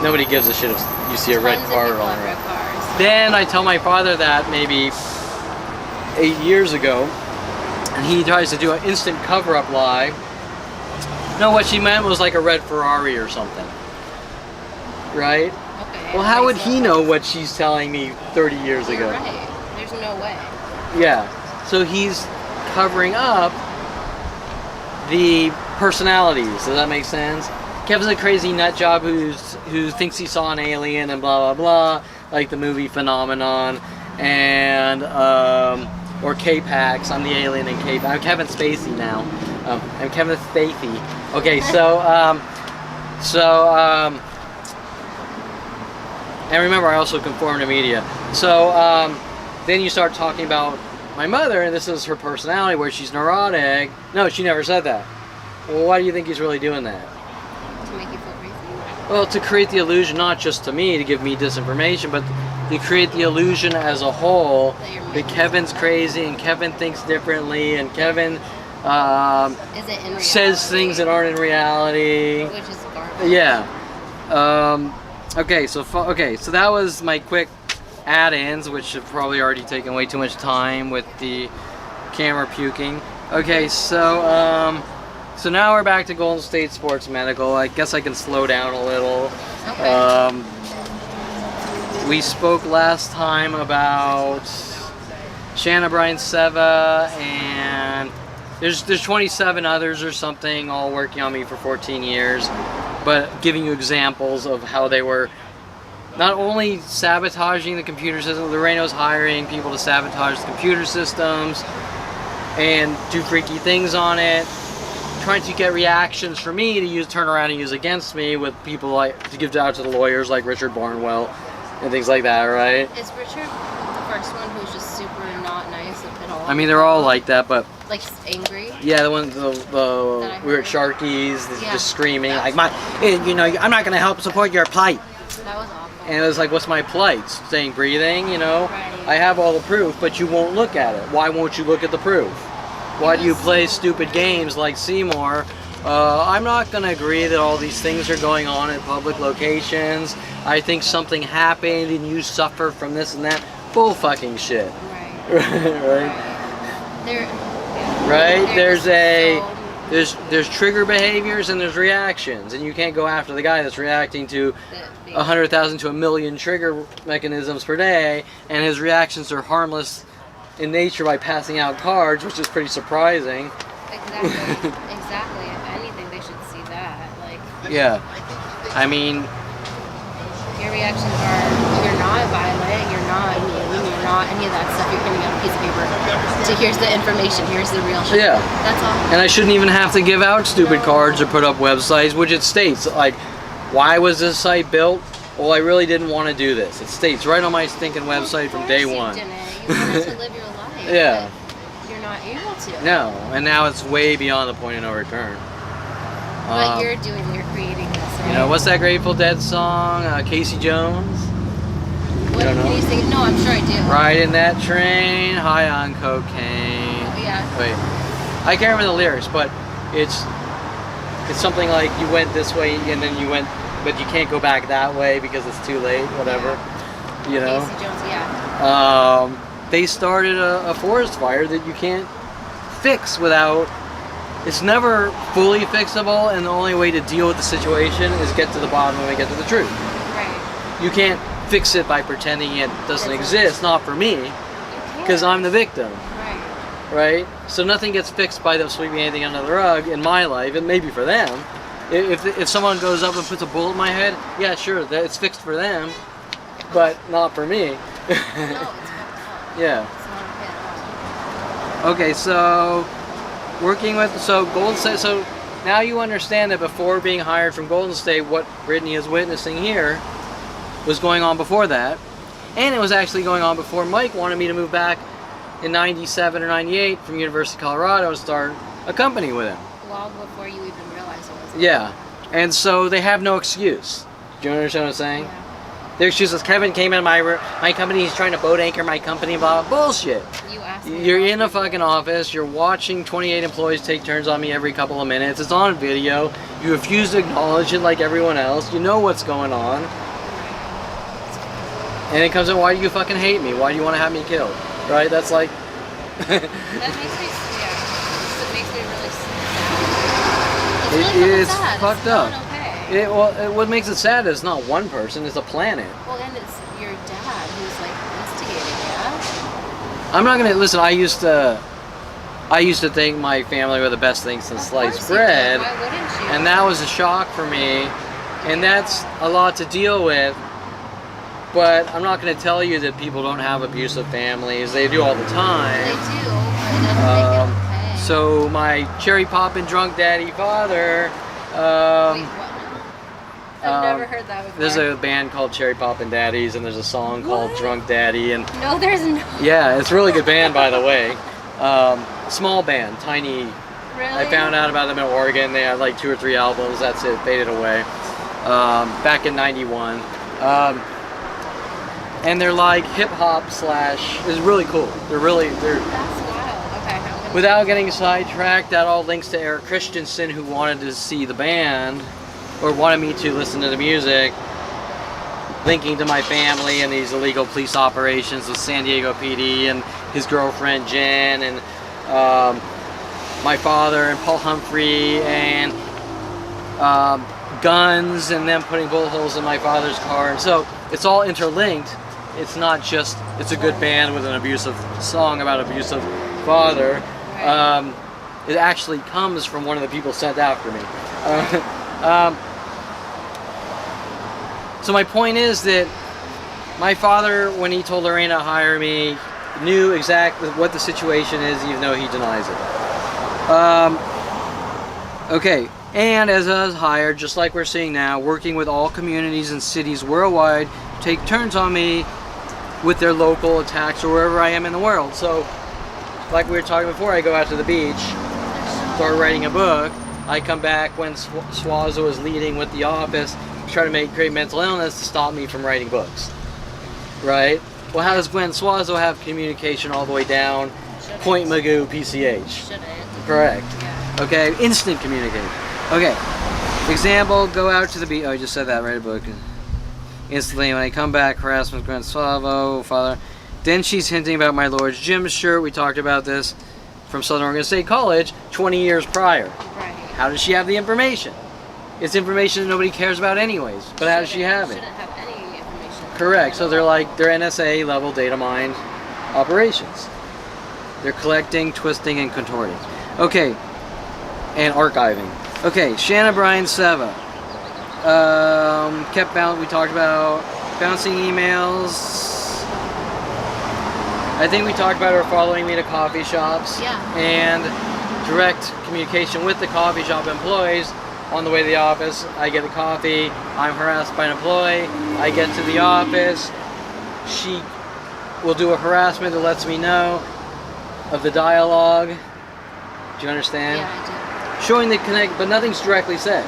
Nobody gives a shit if you see a red Tons of car people on have the red road. cars. Then I tell my father that maybe 8 years ago, and he tries to do an instant cover-up lie. No, what she meant was like a red Ferrari or something. Right? Okay. Well, how would he know what she's telling me 30 years ago? You're right. There's no way. Yeah. So he's covering up the personalities. Does that make sense? Kevin's a crazy nut job who thinks he saw an alien and blah blah blah, like the movie Phenomenon, and or K-Pax. I'm the alien in K-Pax. I'm Kevin Spacey now. I'm Kevin Spacey. Okay, so and remember, I also conform to media. So then you start talking about my mother, and this is her personality, where she's neurotic. No, she never said that. Well, why do you think he's really doing that? To make you feel crazy? Well, to create the illusion, not just to me, to give me disinformation, but to create the illusion as a whole that Kevin's crazy and Kevin thinks differently and Kevin Is it in reality? says things that aren't in reality. Which is garbage. Yeah. Okay, so that was my quick add-ins, which have probably already taken way too much time with the camera puking. Okay, so now we're back to Golden State Sports Medical. I guess I can slow down a little. Okay. We spoke last time about Shanna Bryan Seva, and there's 27 others or something, all working on me for 14 years, but giving you examples of how they were not only sabotaging the computer system. Loreno's hiring people to sabotage the computer systems and do freaky things on it, trying to get reactions for me to turn around and use against me with people like to give out to the lawyers like Richard Barnwell and things like that, right? Is Richard the first one who's just super not nice at all? I mean, they're all like that, but like angry? yeah, the one we were at Sharky's, just screaming like, I'm not gonna help support your plight. That was awful. And it was like, what's my plight? Saying breathing, Right. I have all the proof, but you won't look at it. Why won't you look at the proof? Why do you play stupid games like Seymour? I'm not going to agree that all these things are going on in public locations. I think something happened and you suffer from this and that. Bull fucking shit. Right. Right? Right. There's trigger behaviors and there's reactions, and you can't go after the guy that's reacting to 100,000 to 1 million trigger mechanisms per day, and his reactions are harmless in nature by passing out cards, which is pretty surprising. Exactly. Exactly. If anything, they should see that. Like, Yeah. I mean, Your reactions are, you're not violent, you're not mean, you're not any of that stuff. You're handing out a piece of paper. So here's the information, here's the real shit. yeah. That's all. And I shouldn't even have to give out stupid cards or put up websites, which it states, like, why was this site built? Well, I really didn't want to do this. It states right on my stinking website from day one. You wanted to live your life. Yeah. But you're not able to. No, and now it's way beyond the point of no return. But you're creating this, right? You know, what's that Grateful Dead song? Casey Jones? What don't know. can you sing? No, I'm sure I do. Riding that train, high on cocaine. Oh, yeah. Wait, I can't remember the lyrics, but it's something like you went this way and then you went, but you can't go back that way because it's too late, whatever. You know? Casey Jones, yeah. They started a forest fire that you can't fix without. It's never fully fixable, and the only way to deal with the situation is get to the bottom and get to the truth. Right. You can't fix it by pretending it doesn't exist, not for me, because I'm the victim. Right. Right? So nothing gets fixed by them sweeping anything under the rug in my life, and maybe for them. If someone goes up and puts a bullet in my head, yeah, sure, it's fixed for them, but not for me. No, it's fucked up. Yeah. It's not okay at all. Okay, so working with Golden State. So now you understand that before being hired from Golden State, what Brittany is witnessing here was going on before that, and it was actually going on before Mike wanted me to move back in '97 or '98 from University of Colorado and start a company with him. Long before you even realized it was. Yeah, and so they have no excuse. Do you understand what I'm saying? Yeah. Their excuse is Kevin came in my company. He's trying to boat anchor my company. Blah, blah, bullshit. You asked me You're about in a people. fucking office, you're watching 28 employees take turns on me every couple of minutes, it's on video, you refuse to acknowledge it like everyone else, you know what's going on, and it comes in, why do you fucking hate me? Why do you want to have me killed? Right? That's like... That makes me, yeah, it makes me really sad. It's really It's sad. fucked It's up. not okay. What makes it sad is not one person, it's a planet. Well, and it's your dad who's like instigating, yeah? I'm not gonna, listen, I used to think my family were the best thing since Of course sliced you bread. did. Why wouldn't you? And that was a shock for me, and that's a lot to deal with. But I'm not going to tell you that people don't have abusive families. They do all the time. They do, but it doesn't make it okay. So my cherry poppin' drunk daddy father. Wait, what now? I've never heard that before. There's a band called Cherry Poppin' Daddies, and there's a song called What? Drunk Daddy, and No, there's no. yeah, it's a really good band, by the way. Small band, tiny. Really? I found out about them in Oregon. They had like 2 or 3 albums. That's it. Faded away. Back in '91. And they're like hip hop slash. It's really cool. They're That's wild. Okay. I'm gonna- Without getting sidetracked, that all links to Eric Christensen, who wanted to see the band, or wanted me to listen to the music, linking to my family and these illegal police operations with San Diego PD and his girlfriend Jen and my father and Paul Humphrey and guns and them putting bullet holes in my father's car. And so it's all interlinked. It's not just, it's a good band with an abusive song about abusive father. It actually comes from one of the people sent after me. So my point is that my father, when he told Lorena to hire me, knew exactly what the situation is, even though he denies it. Okay, and as I was hired, just like we're seeing now, working with all communities and cities worldwide, take turns on me with their local attacks or wherever I am in the world. So, like we were talking before, I go out to the beach, start writing a book. I come back when Swazo is leading with the office, try to create mental illness to stop me from writing books. Right? Well, how does Gwen Swazo have communication all the way down? Shouldn't. Point Magoo PCH. Shouldn't. Correct. Yeah. Okay, instant communication. Okay, example, go out to the beach. Oh, I just said that, write a book. Instantly, when I come back, harassment, Gwen Swazo, father. Then she's hinting about my Lord's Gym shirt. We talked about this from Southern Oregon State College 20 years prior. Right. How does she have the information? It's information that nobody cares about anyways, but how does she have it? Shouldn't have any information. Correct, so they're NSA level data mined operations. They're collecting, twisting, and contorting. Okay, and archiving. Okay, Shannon Bryan Seva. We talked about bouncing emails. I think we talked about her following me to coffee shops. Yeah. And direct communication with the coffee shop employees on the way to the office. I get a coffee. I'm harassed by an employee. I get to the office. She will do a harassment that lets me know of the dialogue. Do you understand? Yeah, I do. Showing the connect, but nothing's directly said.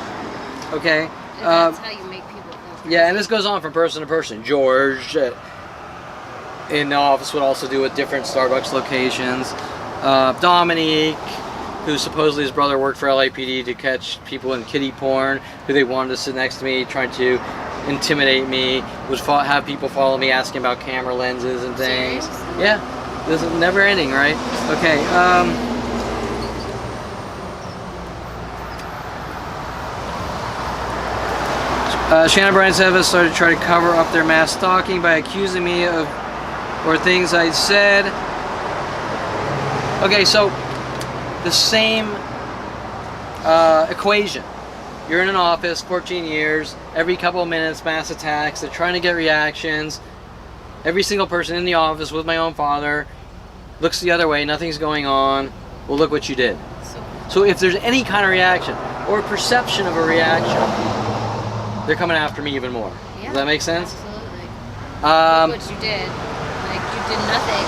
Okay. And that's how you make people feel. Yeah, and this goes on from person to person. George in the office would also do with different Starbucks locations. Dominique, who supposedly his brother worked for LAPD to catch people in kiddie porn, who they wanted to sit next to me, trying to intimidate me, would have people follow me asking about camera lenses and things. Serious? Yeah, this is never ending, right? Okay. Shannon Bryan Seva started to try to cover up their mass stalking by accusing me of things I said. Okay, so the same equation. You're in an office, 14 years, every couple of minutes, mass attacks. They're trying to get reactions. Every single person in the office with my own father looks the other way. Nothing's going on. Well, look what you did. So if there's any kind of reaction or perception of a reaction, they're coming after me even more. Yeah, Does that make sense? Absolutely. Look what you did. Like, you did nothing,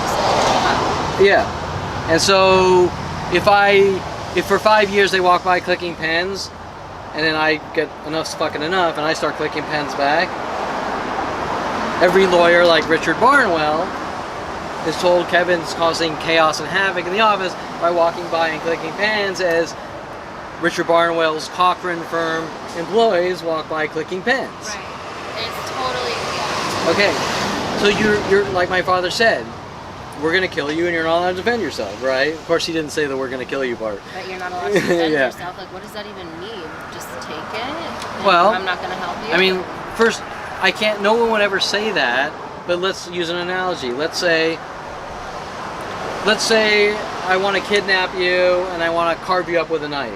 so Yeah. And so if for 5 years they walk by clicking pens, and then I get enough's fucking enough, and I start clicking pens back, every lawyer like Richard Barnwell is told Kevin's causing chaos and havoc in the office by walking by and clicking pens, as Richard Barnwell's Cochrane firm employees walk by clicking pens. right. It's totally, yeah. Okay, so you're like my father said, we're gonna kill you and you're not allowed to defend yourself, right? Of course, he didn't say the "we're gonna kill you" part. But you're not allowed to defend Yeah. yourself. Like, what does that even mean? Just take it? And Well, I'm not gonna help you? I mean, first, I can't. No one would ever say that. But let's use an analogy. Let's say I want to kidnap you and I want to carve you up with a knife.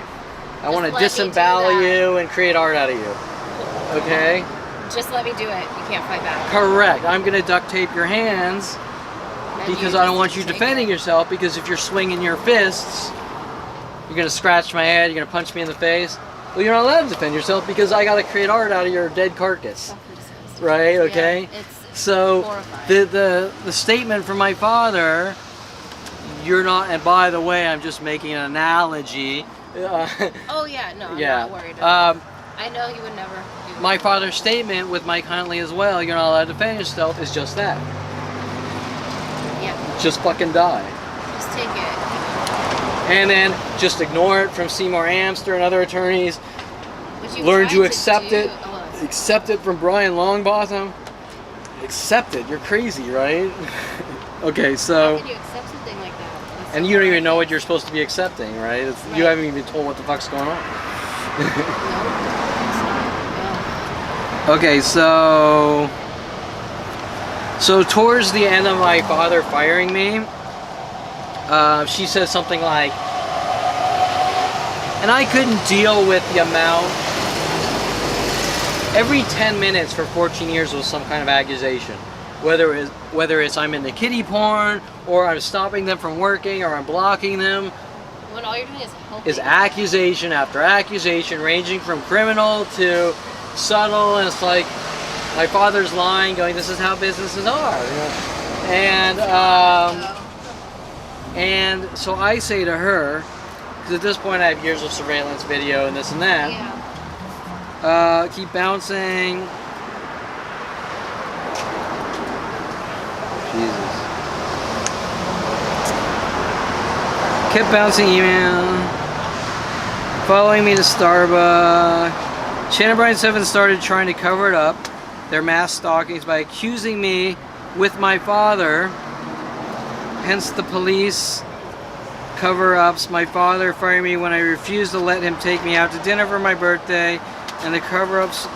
I want to let me do disembowel that. you and create art out of you. Okay? Just let me do it. You can't fight back. Correct. I'm going to duct tape your hands And because you I don't just want you take defending it. yourself, because if you're swinging your fists, you're going to scratch my head, you're going to punch me in the face. Well, you're not allowed to defend yourself because I got to create art out of your dead carcass. Fucking disgusting. Right? Okay? Yeah, it's So horrifying. the statement from my father, you're not, and by the way, I'm just making an analogy. Oh yeah, no, I'm Yeah. not worried about Um, I know he would never do my father's statement with Mike Huntley as well, you're not allowed to defend yourself, is just that. Yeah, Just fucking die. just take it. And then just ignore it from Seymour Amster and other attorneys. Which you Learn tried to accept do- it. Oh, well, Accept it from Brian Longbottom. Accept it. You're crazy, right? Okay, how so... could you accept something like that? That's And so you don't even know what horrendous. you're supposed to be accepting, right? You Right. haven't even been told what the fuck's going on. No, it's not. Okay, so towards the end of my father firing me, she says something like, and I couldn't deal with the amount. Every 10 minutes for 14 years was some kind of accusation. Whether it's I'm into kiddie porn, or I'm stopping them from working, or I'm blocking them, When all you're doing is helping. is accusation after accusation, ranging from criminal to subtle, and it's like my father's lying, going, "This is how businesses are," you know? And so I say to her, because at this point I have years of surveillance video and this and that. Yeah. Keep bouncing. Jesus. Kept bouncing email. Following me to Starbucks. Shannon Bryan 7 started trying to cover it up, their mass stalkings, by accusing me with my father. Hence the police cover-ups. My father fired me when I refused to let him take me out to dinner for my birthday. And the cover-ups,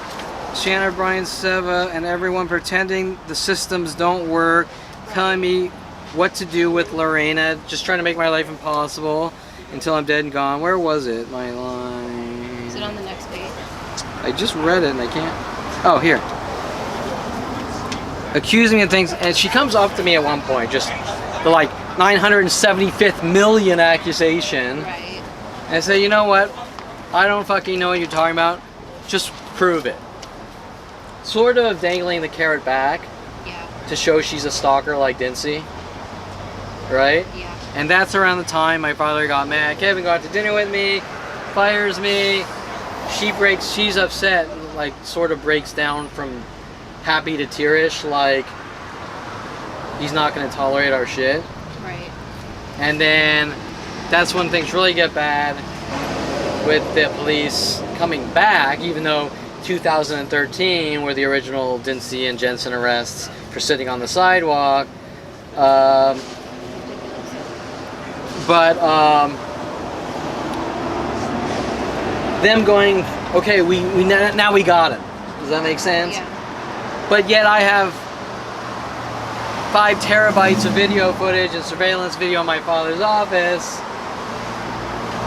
Shannon Bryan Seva and everyone pretending the systems don't work, telling me what to do with Lorena, just trying to make my life impossible until I'm dead and gone. Where was it? My line. Is it on the next page? I just read it and I can't. Oh, here. Accusing me of things, and she comes up to me at one point, just the like 975th million accusation. Right. And I say, you know what? I don't fucking know what you're talking about. Just prove it. Sort of dangling the carrot back Yeah. to show she's a stalker like Dincy. Right? Yeah. And that's around the time my father got mad. Kevin got to dinner with me, fires me. She's upset, like sort of breaks down from happy to tearish, like he's not going to tolerate our shit. Right. And then that's when things really get bad with the police coming back, even though 2013 were the original Dincy and Jensen arrests for sitting on the sidewalk. Them going, okay, now we got him. Does that make sense? Yeah. But yet I have 5 terabytes of video footage and surveillance video in my father's office,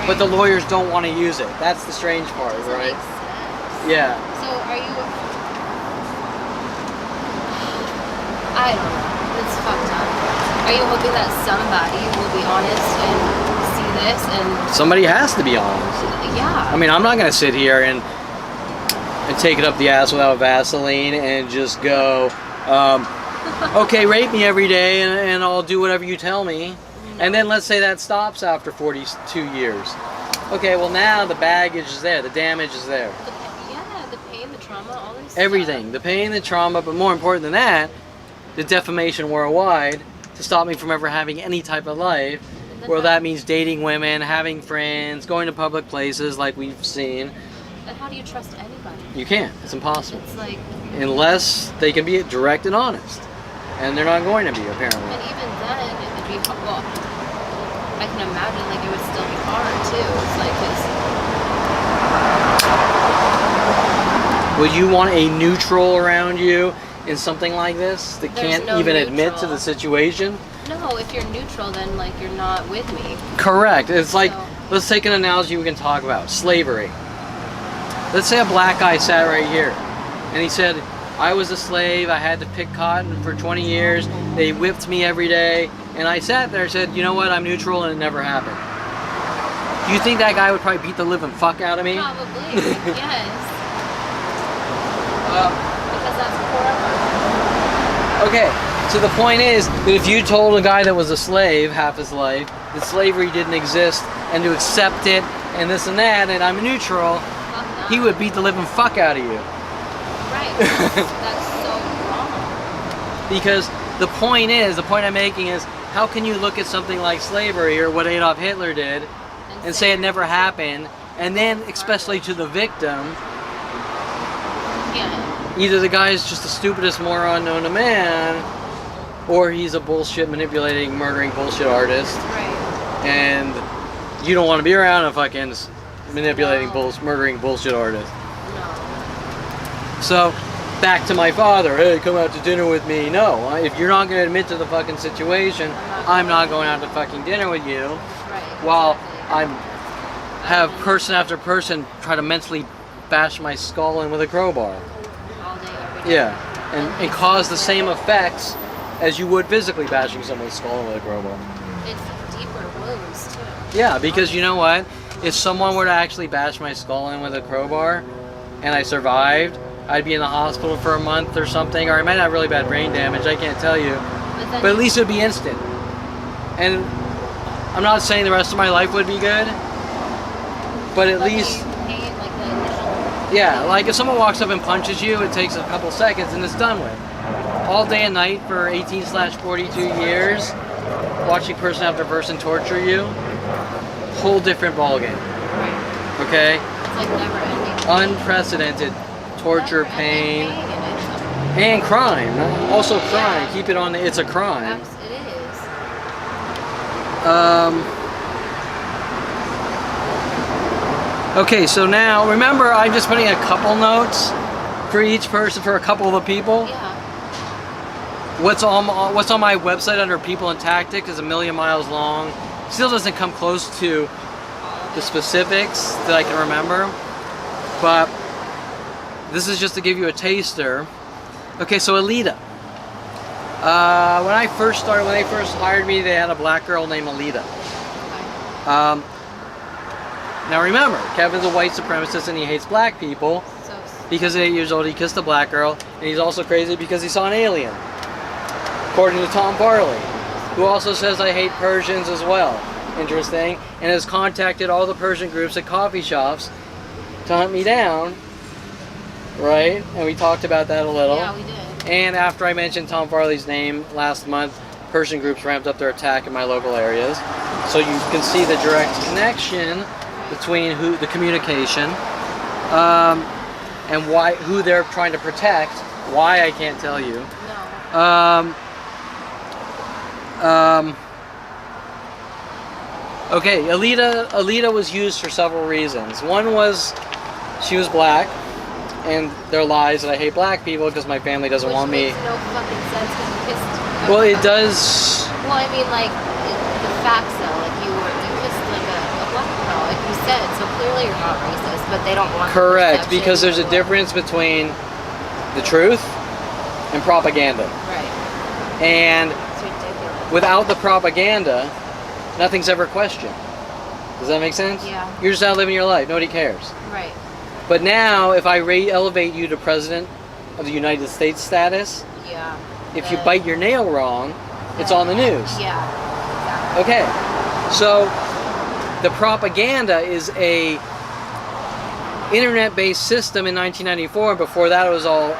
but the lawyers don't want to use it. That's the strange part, Doesn't right? make sense. Yeah. So are you? I don't know. It's fucked up. Are you hoping that somebody will be honest and see this and? Somebody has to be honest. Yeah. I mean, I'm not going to sit here and take it up the ass without Vaseline and just go, okay, rape me every day and I'll do whatever you tell me. And then let's say that stops after 42 years. Okay, well now the baggage is there, the damage is there. The pain, the trauma, all this Everything, stuff. the pain, the trauma, but more important than that, the defamation worldwide to stop me from ever having any type of life. Well, that means dating women, having friends, going to public places like we've seen. And how do you trust anybody? You can't. It's impossible. It's like, Unless they can be direct and honest. And they're not going to be, apparently. and even then, it would be, well, I can imagine, like, it would still be hard, too. It's like, 'cause Would you want a neutral around you in something like this that There's can't no even admit to neutral. the situation? no, if you're neutral, then, like, you're not with me. Correct. It's like, So- let's take an analogy we can talk about. Slavery. Let's say a black guy sat right here and he said, I was a slave, I had to pick cotton for 20 years, they whipped me every day, and I sat there and said, you know what, I'm neutral and it never happened. Do you think that guy would probably beat the living fuck out of me? Probably, yes. Because that's horrible. Okay, so the point is that if you told a guy that was a slave half his life that slavery didn't exist and to accept it and this and that and I'm neutral, Fuck no. he would beat the living fuck out of you. Right. That's so wrong. Because the point I'm making is, how can you look at something like slavery or what Adolf Hitler did and say it never happened, and then especially to the victim, Yeah. either the guy is just the stupidest moron known to man, or he's a bullshit manipulating, murdering bullshit artist, Right. and you don't want to be around a fucking manipulating, murdering bullshit artist. No. So, back to my father, hey, come out to dinner with me. No, if you're not going to admit to the fucking situation, I'm not going out to fucking dinner with you. Right. While exactly. have person after person try to mentally bash my skull in with a crowbar. All day, every day. Yeah, and cause the same effects as you would physically bashing someone's skull in with a crowbar. It's deeper wounds too. Yeah, because you know what? If someone were to actually bash my skull in with a crowbar, and I survived, I'd be in the hospital for a month or something, or I might have really bad brain damage, I can't tell you. But But at least it would be instant. And I'm not saying the rest of my life would be good, but at least, pain, like the initial. yeah, like if someone walks up and punches you, it takes a couple seconds and it's done with. All day and night for 18/42 years, watching person after person torture you, whole different ballgame. Right. Okay? It's like never ending. Unprecedented torture, Never pain, ending pain, and crime. Also crime. Yeah. Keep it on, it's a crime. It is. Okay, so now, remember, I'm just putting a couple notes for each person, for a couple of the people. Yeah. What's on my website under people and tactics is a million miles long. Still doesn't come close to the specifics that I can remember. But this is just to give you a taster. Okay, so Alita. When they first hired me, they had a black girl named Alita. Now remember, Kevin's a white supremacist and he hates black people. Because at 8 years old, he kissed a black girl, and he's also crazy because he saw an alien. According to Tom Farley, who also says I hate Persians as well. Interesting. And has contacted all the Persian groups at coffee shops to hunt me down. Right? And we talked about that a little. Yeah, we did. And after I mentioned Tom Farley's name last month, Persian groups ramped up their attack in my local areas. So you can see the direct connection between the communication. And who they're trying to protect. Why, I can't tell you. No. Okay, Alita was used for several reasons. One was she was black, and their lies that I hate black people because my family doesn't want me. Which makes no fucking sense because you kissed. Well, it does. Well, I mean, like the facts though, like you kissed like a black girl, like you said. So clearly you're not racist, but they don't want. Correct, because there's a difference between the truth and propaganda. Right. And It's ridiculous. without the propaganda, nothing's ever questioned. Does that make sense? Yeah. You're just out living your life. Nobody cares. Right. But now, if I elevate you to President of the United States status, Yeah. if you bite your nail wrong, it's on the news. Yeah. Exactly. Okay. So, the propaganda is a internet-based system in 1994. Before that, it was all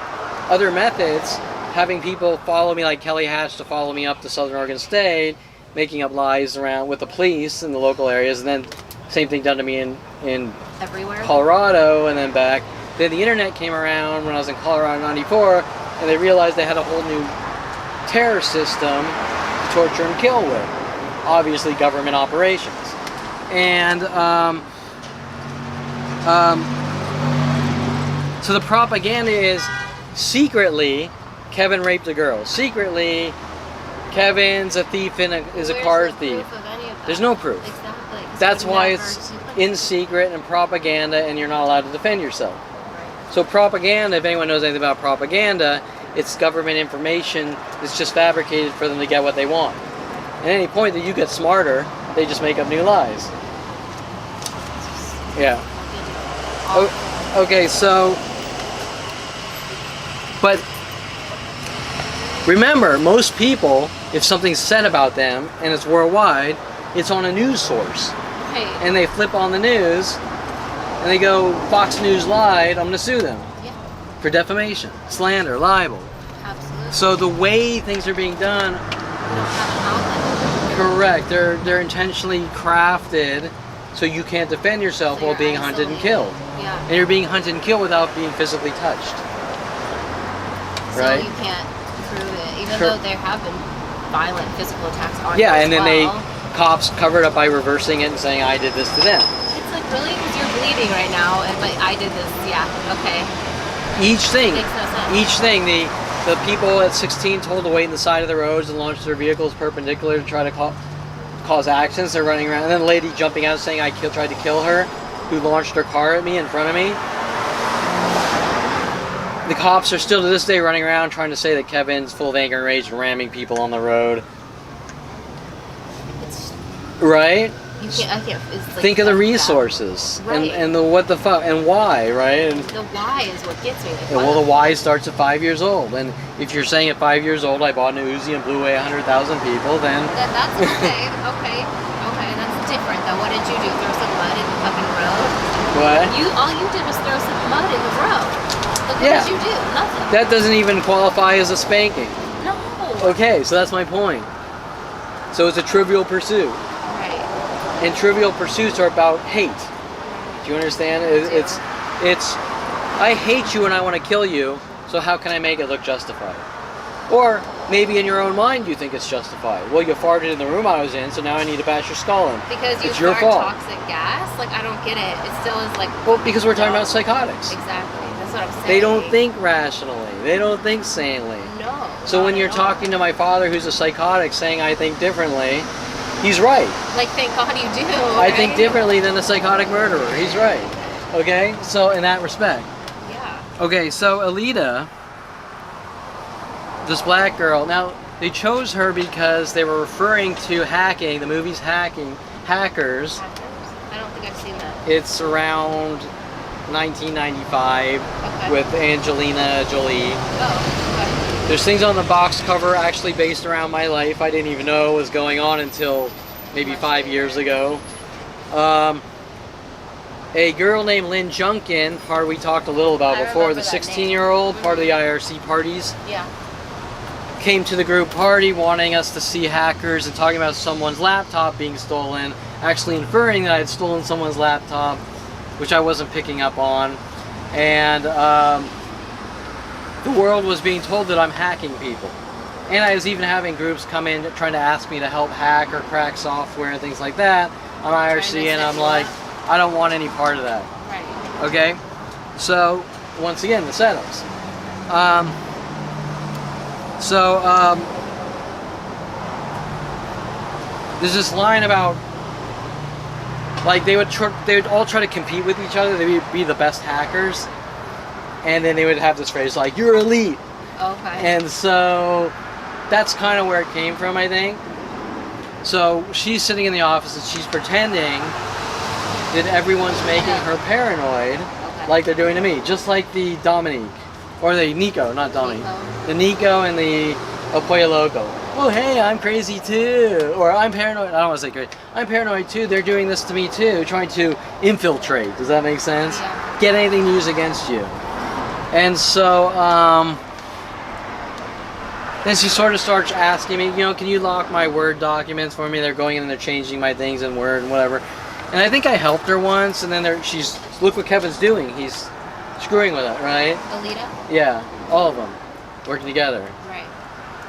other methods, having people follow me, like Kelly Hatch, to follow me up to Southern Oregon State, making up lies around with the police in the local areas, and then same thing done to me in Everywhere. Colorado, and then back. Then the internet came around when I was in Colorado in '94, and they realized they had a whole new terror system to torture and kill with. Obviously, government operations. And so the propaganda is secretly Kevin raped a girl. Secretly, Kevin's a thief and is a car thief. Proof of any of that? There's no proof. Exactly. 'Cause That's we've why never it's seen it. in secret and propaganda, and you're not allowed to defend yourself. So propaganda, if anyone knows anything about propaganda, it's government information that's just fabricated for them to get what they want. At any point that you get smarter, they just make up new lies. Yeah. Okay, so, but remember, most people, if something's said about them and it's worldwide, it's on a news source. Right. And they flip on the news and they go, Fox News lied, I'm going to sue them Yeah. for defamation, slander, libel. Absolutely. So the way things are being done, We don't have an outlet. correct, they're intentionally crafted so you can't defend yourself So while you're being hunted and isolated. killed. Yeah. And you're being hunted and killed without being physically touched. So Right? you can't prove it, even Sure. though there have been violent physical attacks on Yeah, you and as then they, well. cops covered up by reversing it and saying I did this to them. It's like, really? Because you're bleeding right now, and like, I did this. Yeah, okay. Each thing, Makes no sense. each thing, the people at 16 told to wait in the side of the roads and launch their vehicles perpendicular to try to cause accidents. They're running around, and then the lady jumping out saying I tried to kill her, who launched her car at me in front of me. The cops are still to this day running around trying to say that Kevin's full of anger and rage and ramming people on the road. It's, Right? you can't. I can't. It's like Think of the that. resources Right. and the what the fuck and why, right? And The why is what gets me. Like, well, the why starts at 5 years old. And if you're saying at 5 years old I bought an Uzi and blew away 100,000 people, then That's okay. Okay. That's different though. What did you do? Throw some mud in the fucking road? what? All you did was throw some mud in the road. Look, Yeah. what did you do? Nothing. That doesn't even qualify as a spanking. No. Okay, so that's my point. So it's a trivial pursuit. Right. And trivial pursuits are about hate. Do you understand? It's I hate you and I want to kill you, so how can I make it look justified? Or maybe in your own mind you think it's justified. Well, you farted in the room I was in, so now I need to bash your skull in. Because you It's your fart fault. toxic gas? Like, I don't get it. It still is like... Well, because we're talking about psychotics. Exactly. That's what I'm saying. They don't think rationally. They don't think sanely. No. So not when at you're all. talking to my father who's a psychotic saying I think differently, he's right. Like, thank God you do. I think right? differently than a psychotic murderer. He's right. Okay? So in that respect. Yeah. Okay, so Alita, this black girl. Now they chose her because they were referring to hacking. The movie's Hackers. Hackers? I don't think I've seen that. It's around 1995 Okay. with Angelina Jolie. Oh, There's things on the box cover actually based around my life. I didn't even know was going on until maybe 5 years ago. A girl named Lynn Junkin, part we talked a little about I before, remember the that 16-year-old, name. part of the IRC parties, okay. Yeah. came to the group party wanting us to see hackers and talking about someone's laptop being stolen, actually inferring that I had stolen someone's laptop, which I wasn't picking up on. And the world was being told that I'm hacking people. And I was even having groups come in trying to ask me to help hack or crack software and things like that on IRC, and I'm like, I don't want any part of that. Right. Okay? So, once again, the setups. There's this line about, like, they would all try to compete with each other. They would be the best hackers, and then they would have this phrase like, "You're elite." Okay. And so that's kind of where it came from, I think. So she's sitting in the office and she's pretending that everyone's making her paranoid, Okay. like they're doing to me, just like the Dominique, or the Nico, not Dominique, Nico. the Nico and the El Pollo Loco. Oh, hey, I'm crazy too, or I'm paranoid. I don't want to say crazy. I'm paranoid too. They're doing this to me too, trying to infiltrate. Does that make sense? Yeah. Get anything to use against you. And so, then she sort of starts asking me, can you lock my Word documents for me? They're going in and they're changing my things in Word and whatever. And I think I helped her once, and then look what Kevin's doing. He's screwing with it, right? Alita? Yeah, all of them working together. Right.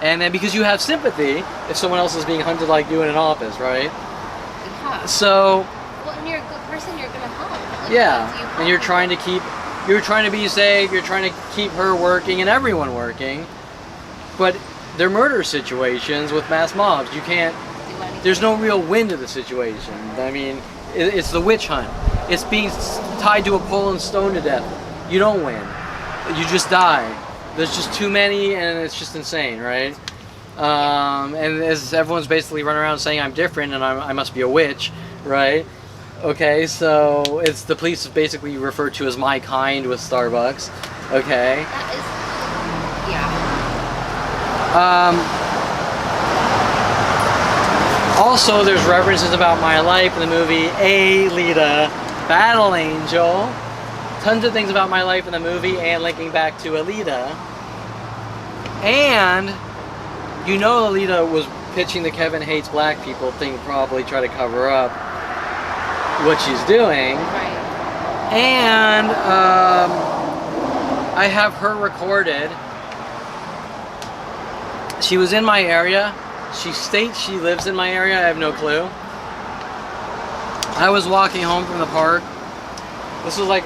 And then because you have sympathy, if someone else is being hunted like you in an office, right? Yeah. So, Well, and you're a good person, you're going to help. Like, yeah, that's you and you're helping. trying to be safe, you're trying to keep her working and everyone working. But they're murder situations with mass mobs. You can't, Do anything. there's no real win to the situation. I mean, it's the witch hunt. It's being tied to a pole and stoned to death. You don't win. You just die. There's just too many, and it's just insane, right? And as everyone's basically running around saying I'm different and I must be a witch, right? Okay, so it's the police is basically referred to as my kind with Starbucks. Okay. That is... Yeah. Also, there's references about my life in the movie Alita, Battle Angel. Tons of things about my life in the movie and linking back to Alita. And Alita was pitching the Kevin hates black people thing, probably try to cover up what she's doing. Right. And I have her recorded. She was in my area. She states she lives in my area. I have no clue. I was walking home from the park. This was like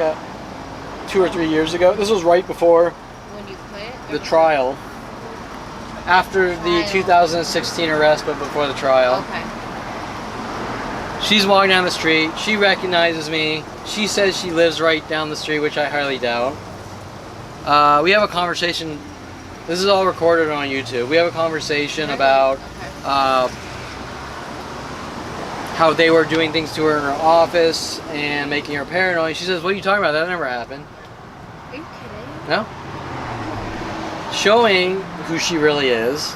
2 or 3 years ago. This was right before When you quit? the trial. After the Trial. 2016 arrest, but before the trial. Okay. She's walking down the street. She recognizes me. She says she lives right down the street, which I highly doubt. We have a conversation. This is all recorded on YouTube. We have a conversation about how they were doing things to her in her office and making her paranoid. She says, "What are you talking about? That never happened." Are you kidding? No. Showing who she really is.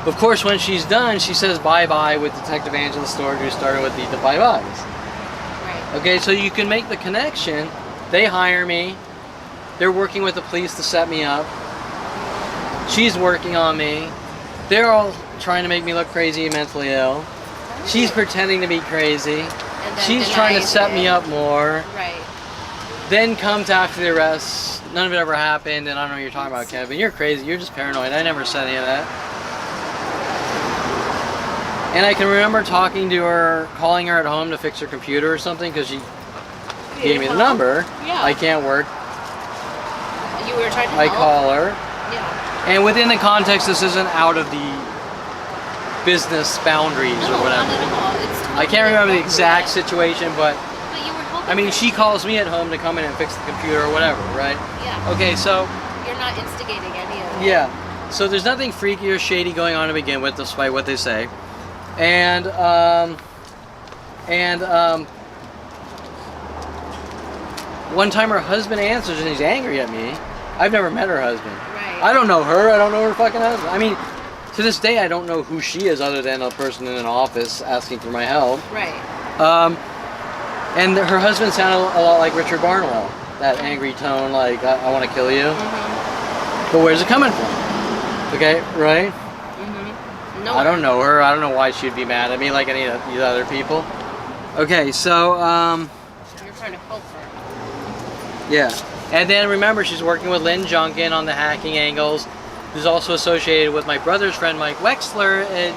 Of course, when she's done, she says bye-bye with Detective Angela Stewart, who started with the bye-byes. Right. Okay, so you can make the connection. They hire me. They're working with the police to set me up. She's working on me. They're all trying to make me look crazy and mentally ill. She's pretending to be crazy. And then She's trying to denies set me it. up more. Right. Then comes after the arrest. None of it ever happened, and I don't know what you're talking about, Kevin. You're crazy. You're just paranoid. I never said any of that. And I can remember talking to her, calling her at home to fix her computer or something, because she gave me the number. Yeah. I can't work. You were trying to I help? call her. Yeah. And within the context, this isn't out of the business boundaries No, or whatever. not at all. It's totally I can't remember the exact appropriate. situation, but But you were I mean, she calls me at home to come in and fix the computer or whatever, right? Yeah. Okay, so You're not instigating any of it. yeah, so there's nothing freaky or shady going on to begin with, despite what they say, and one time her husband answers and he's angry at me. I've never met her husband. Right. I don't know her. I don't know her fucking husband. I mean, to this day, I don't know who she is other than a person in an office asking for my help. Right. And her husband sounded a lot like Richard Barnwell. That angry tone, like, I want to kill you. Mm-hmm. But where's it coming from? Okay, right? Mm-hmm. No. I don't know her. I don't know why she'd be mad at me like any of these other people. Okay, so, You're trying to help her. yeah. And then remember, she's working with Lynn Junkin on the hacking angles, who's also associated with my brother's friend Mike Wexler in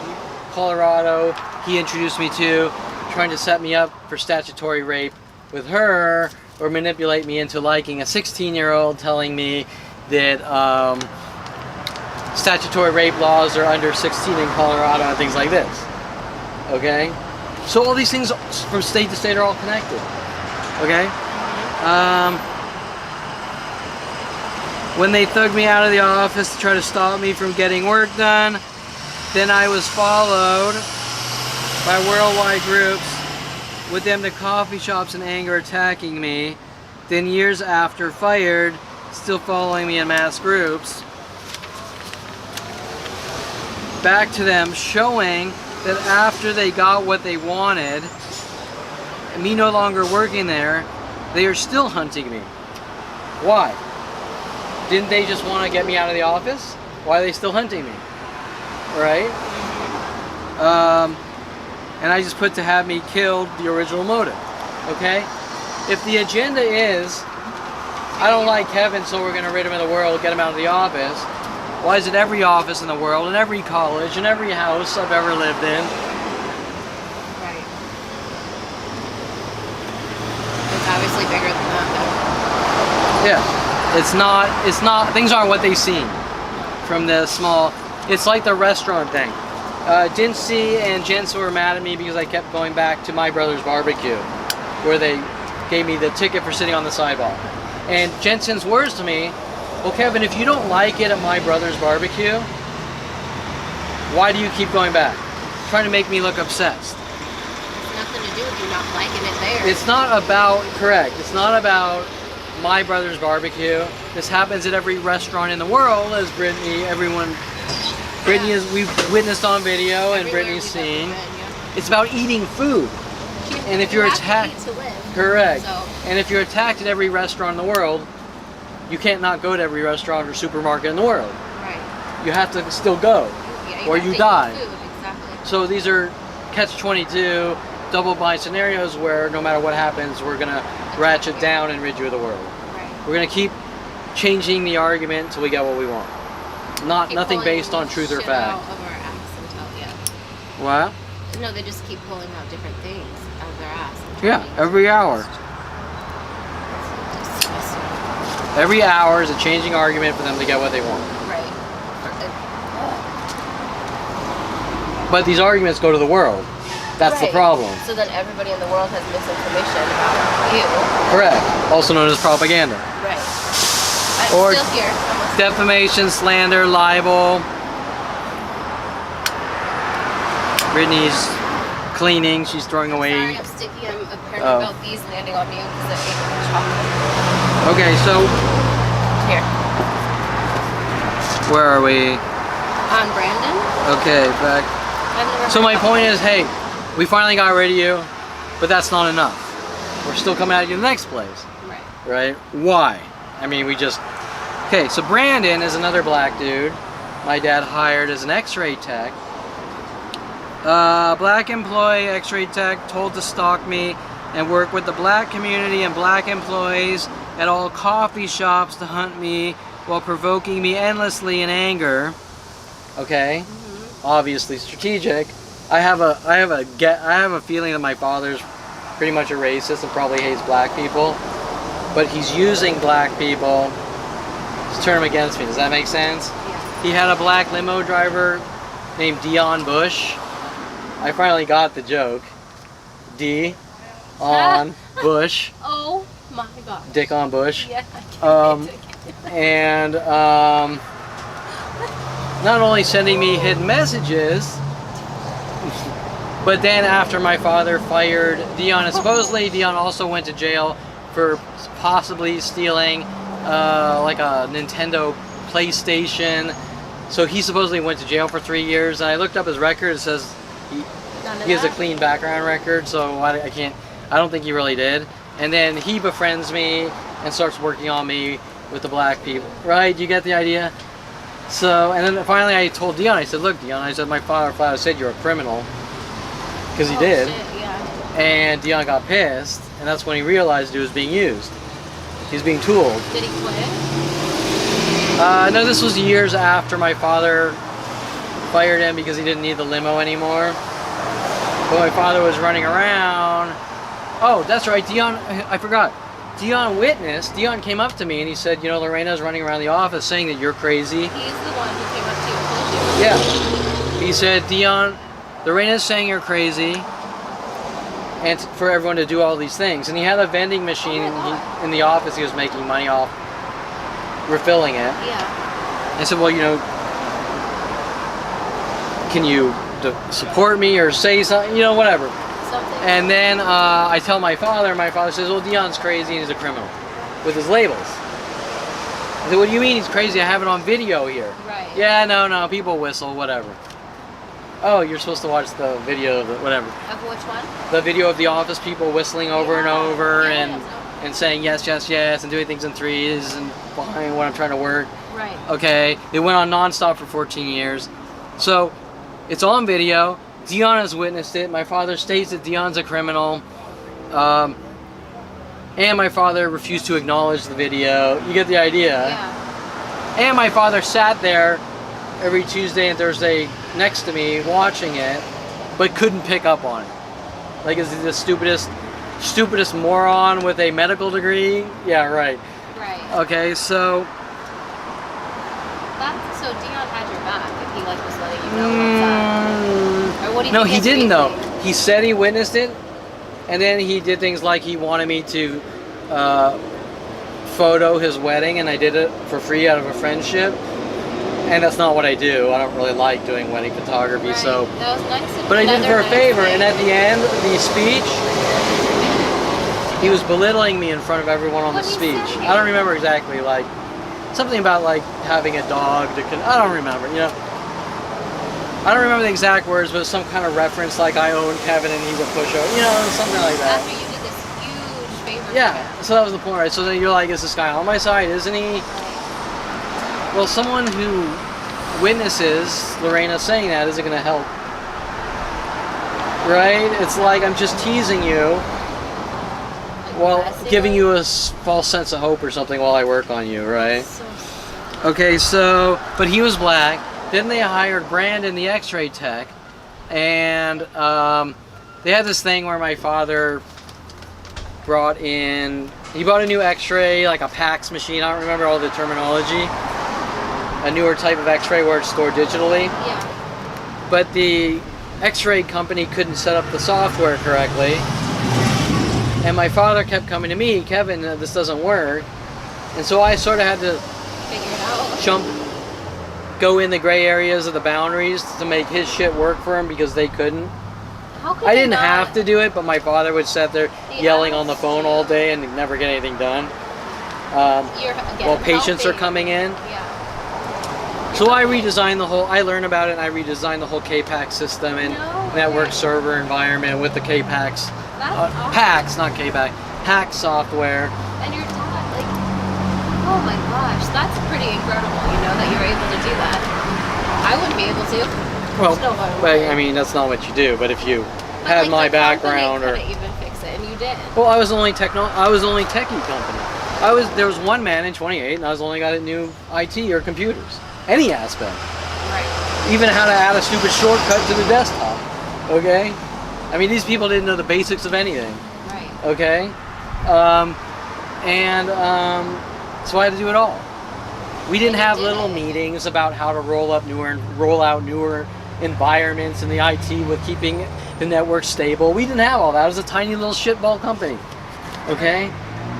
Colorado. He introduced me to, trying to set me up for statutory rape with her, or manipulate me into liking a 16-year-old, telling me that statutory rape laws are under 16 in Colorado and things like this. Okay? So all these things from state to state are all connected. Okay? When they thugged me out of the office to try to stop me from getting work done, then I was followed by worldwide groups, with them to coffee shops in anger attacking me. Then years after, fired, still following me in mass groups. Back to them, showing that after they got what they wanted, me no longer working there, they are still hunting me. Why? Didn't they just want to get me out of the office? Why are they still hunting me? Right? And I just put to have me killed, the original motive. Okay? If the agenda is, I don't like Kevin, so we're going to rid him of the world, get him out of the office, why is it every office in the world, and every college, and every house I've ever lived in? Right. It's obviously bigger than that, though. Yeah. It's not, things aren't what they seem from the small, it's like the restaurant thing. Dincy and Jensen were mad at me because I kept going back to my brother's barbecue, where they gave me the ticket for sitting on the sidewalk. And Jensen's words to me, well, Kevin, if you don't like it at my brother's barbecue, why do you keep going back? Trying to make me look obsessed. It's nothing to do with you not liking it there. It's not about, correct, it's not about my brother's barbecue. This happens at every restaurant in the world, as Brittany, Brittany is, we've witnessed on video and Brittany's seen. It's about eating food. And if you're attacked, correct. So. And if you're attacked at every restaurant in the world, you can't not go to every restaurant or supermarket in the world. Right. You have to still go, yeah, or you die. Exactly. So these are catch-22, double-bind scenarios where no matter what happens, we're gonna ratchet down and rid you of the world. Right. We're gonna keep changing the argument until we get what we want. Nothing based on truth or fact. Out of our ass until, What? No, they just keep pulling out different things out of their ass. Yeah, every hour. Every hour is a changing argument for them to get what they want. Right. But these arguments go to the world. That's the problem. So then everybody in the world has misinformation about you. Correct. Also known as propaganda. Right. I'm Or still here. defamation, slander, libel. Brittany's cleaning. She's throwing away. Sorry, I'm sticky. I'm apparently about bees landing on you because I ate the chocolate. Okay, so Here. where are we? On Brandon? Okay, back. I've never So heard my of point that. is, hey, we finally got rid of you, but that's not enough. We're still coming at you in the next place. Right. Right? Why? I mean, we just... Okay, so Brandon is another black dude my dad hired as an x-ray tech. Black employee, x-ray tech, told to stalk me and work with the black community and black employees at all coffee shops to hunt me while provoking me endlessly in anger. Okay? Obviously strategic. I have a feeling that my father's pretty much a racist and probably hates black people, but he's using black people to turn them against me. Does that make sense? Yeah. He had a black limo driver named Dion Bush. I finally got the joke. D. on Bush. Oh my god. Dick on Bush. Yeah. And not only sending me hidden messages, but then after my father fired Dion, and supposedly Dion also went to jail for possibly stealing like a Nintendo PlayStation. So he supposedly went to jail for 3 years. And I looked up his record. It says he has a clean background record. So I don't think he really did. And then he befriends me and starts working on me with the black people. Right? You get the idea? So, and then finally I told Dion, I said, look, Dion, I said, my father said you're a criminal. Because he did. Shit, yeah. And Dion got pissed. And that's when he realized he was being used. He was being tooled. Did he quit? No, this was years after my father fired him because he didn't need the limo anymore. But my father was running around. Oh, that's right, Dion, I forgot. Dion came up to me and he said, you know, Lorena's running around the office saying that you're crazy. He's the one who came up to you and told you. Yeah. He said, Dion, Lorena's saying you're crazy. And for everyone to do all these things. And he had a vending machine in the office he was making money off refilling it. Yeah. I said, well, you know, can you support me or say something, you know, whatever. Something. And then I tell my father says, well, Dion's crazy and he's a criminal with his labels. I said, what do you mean he's crazy? I have it on video here. Right. Yeah, no, people whistle, whatever. Oh, you're supposed to watch the video of the, whatever. Of which one? The video of the office people whistling over and over Yeah, and saying yes, yes, yes, and doing things in threes and behind what I'm trying to work. Right. Okay, it went on nonstop for 14 years. So, it's on video. Dion has witnessed it. My father states that Dion's a criminal. And my father refused to acknowledge the video. You get the idea. Yeah. And my father sat there every Tuesday and Thursday next to me watching it, but couldn't pick up on it. Like, is he the stupidest moron with a medical degree? Yeah, right. Right. Okay, so So Dion had your back if he like was letting you know what's up. Or what do you no, think he his didn't though. reasoning? He said he witnessed it, and then he did things like he wanted me to photo his wedding, and I did it for free out of a friendship. And that's not what I do. I don't really like doing wedding photography, Right. so. That was nice of But I did it for a another favor, nice and thing. at the end of the speech, he was belittling me in front of everyone on the What'd he speech. say? I don't remember exactly, like something about like having a dog to. I don't remember. You know, I don't remember the exact words, but some kind of reference like I own Kevin and he's a pushover. You know, something like that. After you did this huge favor. for Yeah. him. So that was the point, right? So then you're like, is this guy on my side? Isn't he? Well, someone who witnesses Lorena saying that isn't going to help. Right? It's like I'm just teasing you while Aggressive. giving you a false sense of hope or something while I work on you, right? So Okay, so, but he was black. Then they hired Brandon, the x-ray tech, and they had this thing where my father brought in, he bought a new x-ray, like a PAX machine, I don't remember all the terminology. A newer type of x-ray where it's stored digitally. yeah. But the x-ray company couldn't set up the software correctly. And my father kept coming to me, Kevin, this doesn't work. And so I sort of had to Figure it out. go in the gray areas of the boundaries to make his shit work for him because they couldn't. How could I they didn't not? have to do it, but my father would sit there yelling on the honesty. phone all day and never get anything done. You're, again, While patients are helping. coming in. Yeah. So I redesigned the whole, I learned about it and I redesigned the whole KPAX system and No network way. server environment with the KPAX. That's awesome. PAX, not KPAX. PAX software. And your dad, like, oh my gosh, that's pretty incredible, you know, that you're able to do that. I wouldn't be able to. Well, There's no other but, way. I mean, that's not what you do, but if you But, had like, my the background company or... couldn't even fix it, and you did. Well, I was only techie company. There was one man in 28 and I was the only guy that knew IT or computers. Any aspect. Right. Even how to add a stupid shortcut to the desktop. Okay? I mean, these people didn't know the basics of anything. Right. Okay? So I had to do it all. We didn't And you have did little it. meetings about how to roll out newer environments in the IT with keeping the network's stable. We didn't have all that. It was a tiny little shitball company. Okay?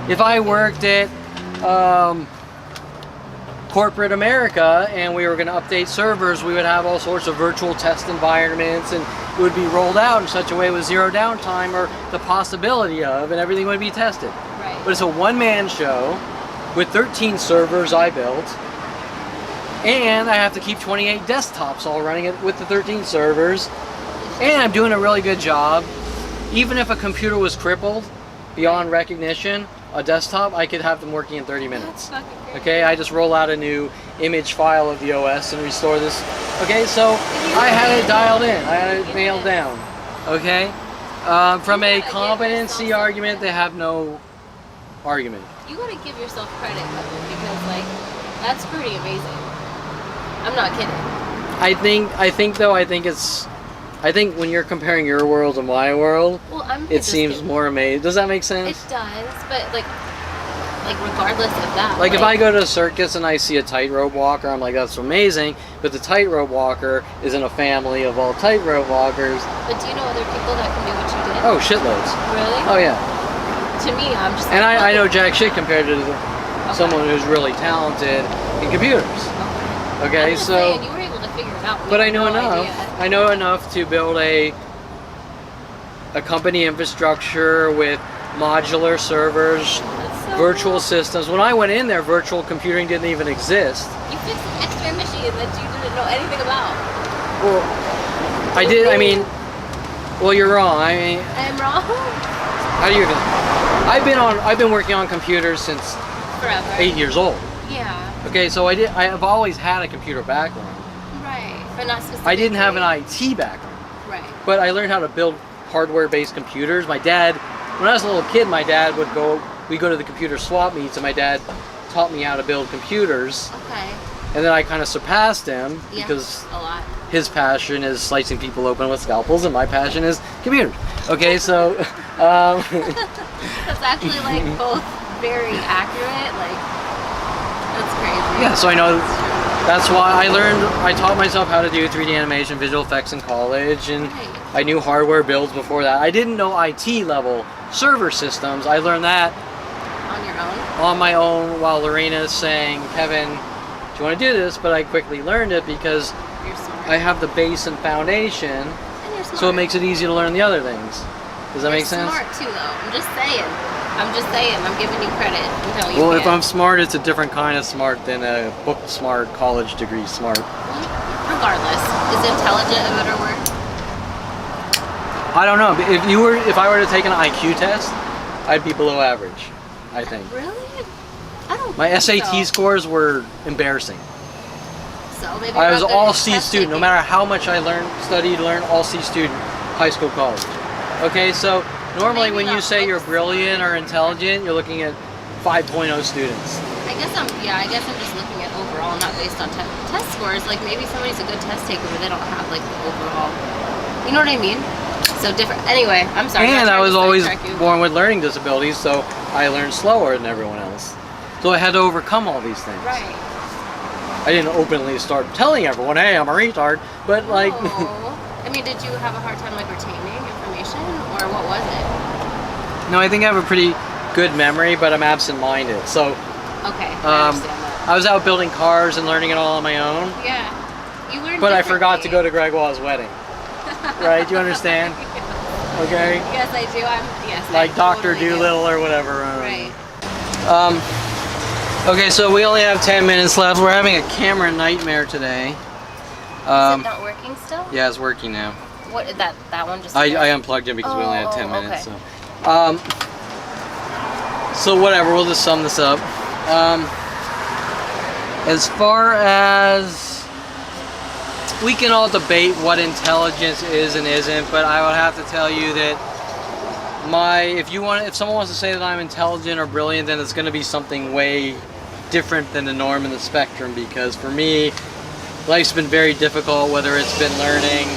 If I worked at corporate America and we were going to update servers, we would have all sorts of virtual test environments, and it would be rolled out in such a way with zero downtime or the possibility of, and everything would be tested. Right. But it's a one-man show with 13 servers I built, and I have to keep 28 desktops all running it with the 13 servers, and I'm doing a really good job. Even if a computer was crippled beyond recognition, a desktop, I could have them working in 30 minutes. That's fucking great. Okay, I just roll out a new image file of the OS and restore this. Okay, so I had it dialed in, I had it nailed down. Okay, from a competency argument, they have no argument. You gotta give yourself credit, Kevin, because like that's pretty amazing. I'm not kidding. I think when you're comparing your world to my world, Well, I'm it seems more amazing. Does that make sense? It does, but like regardless of that. Like if I go to a circus and I see a tightrope walker, I'm like, that's amazing. But the tightrope walker is in a family of all tightrope walkers. But do you know other people that can do what you did? Oh, shitloads. Really? Oh yeah. To me, I'm just. And like, I know jack shit compared to someone who's really talented in computers. Okay, I'm just so. saying, you were able to figure it out. But I know no enough. idea. I know enough to build a company infrastructure with modular servers, That's so virtual cool. systems. When I went in there, virtual computing didn't even exist. You fixed an X-ray machine that you didn't know anything about. Well, I did. I mean, well, you're wrong. I mean, I'm wrong. how do you even? I've been working on computers since Forever. 8 years old. Yeah. Okay, so I've always had a computer background. Right. But not specifically. I didn't have an IT background, Right. but I learned how to build hardware-based computers. My dad, when I was a little kid, my dad we'd go to the computer swap meets, and my dad taught me how to build computers. Okay. And then I kind of surpassed him Yeah. because A lot. his passion is slicing people open with scalpels, and my passion is computers. Okay, so That's actually like both very accurate. Like that's crazy. yeah, so I know that's why I taught myself how to do 3D animation, visual effects in college, and Right. I knew hardware builds before that. I didn't know IT level server systems. I learned that On your own. on my own while Lorena's saying, Kevin, do you want to do this? But I quickly learned it because You're smart. I have the base and foundation, And you're smart. so it makes it easy to learn the other things. Does that You're make sense? Smart too, though. I'm just saying. I'm giving you credit. I'm telling you. Well, if can. I'm smart, it's a different kind of smart than a book smart, college degree smart. Regardless, is intelligent a better word? I don't know. If I were to take an IQ test, I'd be below average, I think. Really? I don't. My think SAT so. scores were embarrassing. So maybe I you're was not good all at C test student, no taking. matter how much I studied, all C student, high school, college. Okay, so normally Maybe when you not say you're books. brilliant or intelligent, you're looking at 5.0 students. I guess I'm just looking at overall, not based on test scores. Like maybe somebody's a good test taker, but they don't have like the overall. You know what I mean? So different. Anyway, I'm sorry. And I was always born. born with learning disabilities, so I learned slower than everyone else. So I had to overcome all these things. Right. I didn't openly start telling everyone, hey, I'm a retard, but like, Oh. I mean, did you have a hard time like retaining information, or what was it? no, I think I have a pretty good memory, but I'm absent-minded. So Okay, I understand that. I was out building cars and learning it all on my own, Yeah. You learned. but I forgot to go to differently. Gregoire's wedding. Right? Do you understand? Okay? Yes, I do. Yes. Like I Dr. totally do. Doolittle or whatever. Right. Okay, so we only have 10 minutes left. We're having a camera nightmare today. Is it not working still? Yeah, it's working now. What that one just? I unplugged it because we only had 10 Oh, minutes. okay. So whatever, we'll just sum this up. As far as we can all debate what intelligence is and isn't, but I would have to tell you that if someone wants to say that I'm intelligent or brilliant, then it's going to be something way different than the norm in the spectrum, because for me, life's been very difficult, whether it's been learning.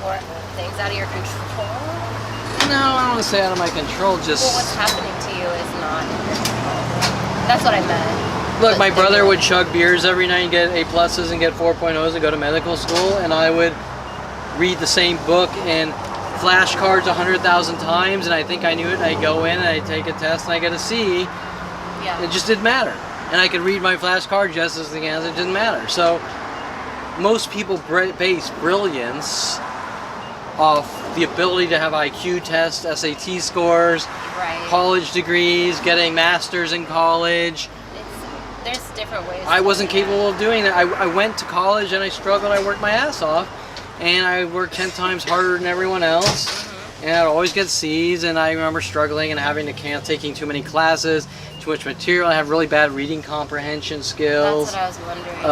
Or things out of your control. No, I don't want to say out of my control, Well, just... what's happening to you is not in your control. That's what I meant. Look, my But brother then- would chug beers every night and get A+s and get 4.0s and go to medical school, and I would read the same book and flashcards 100,000 times, and I think I knew it. I go in and I take a test and I get a C. Yeah. It just didn't matter, and I could read my flashcard just as the answer didn't matter. So most people base brilliance off the ability to have IQ tests, SAT scores, Right. college degrees, getting masters in college. There's different ways. I wasn't capable of doing that. I went to college and I struggled. I worked my ass off, and I worked 10 times harder than everyone else. And I'd always get C's, and I remember struggling and having to taking too many classes, too much material. I have really bad reading comprehension skills. That's what I was wondering.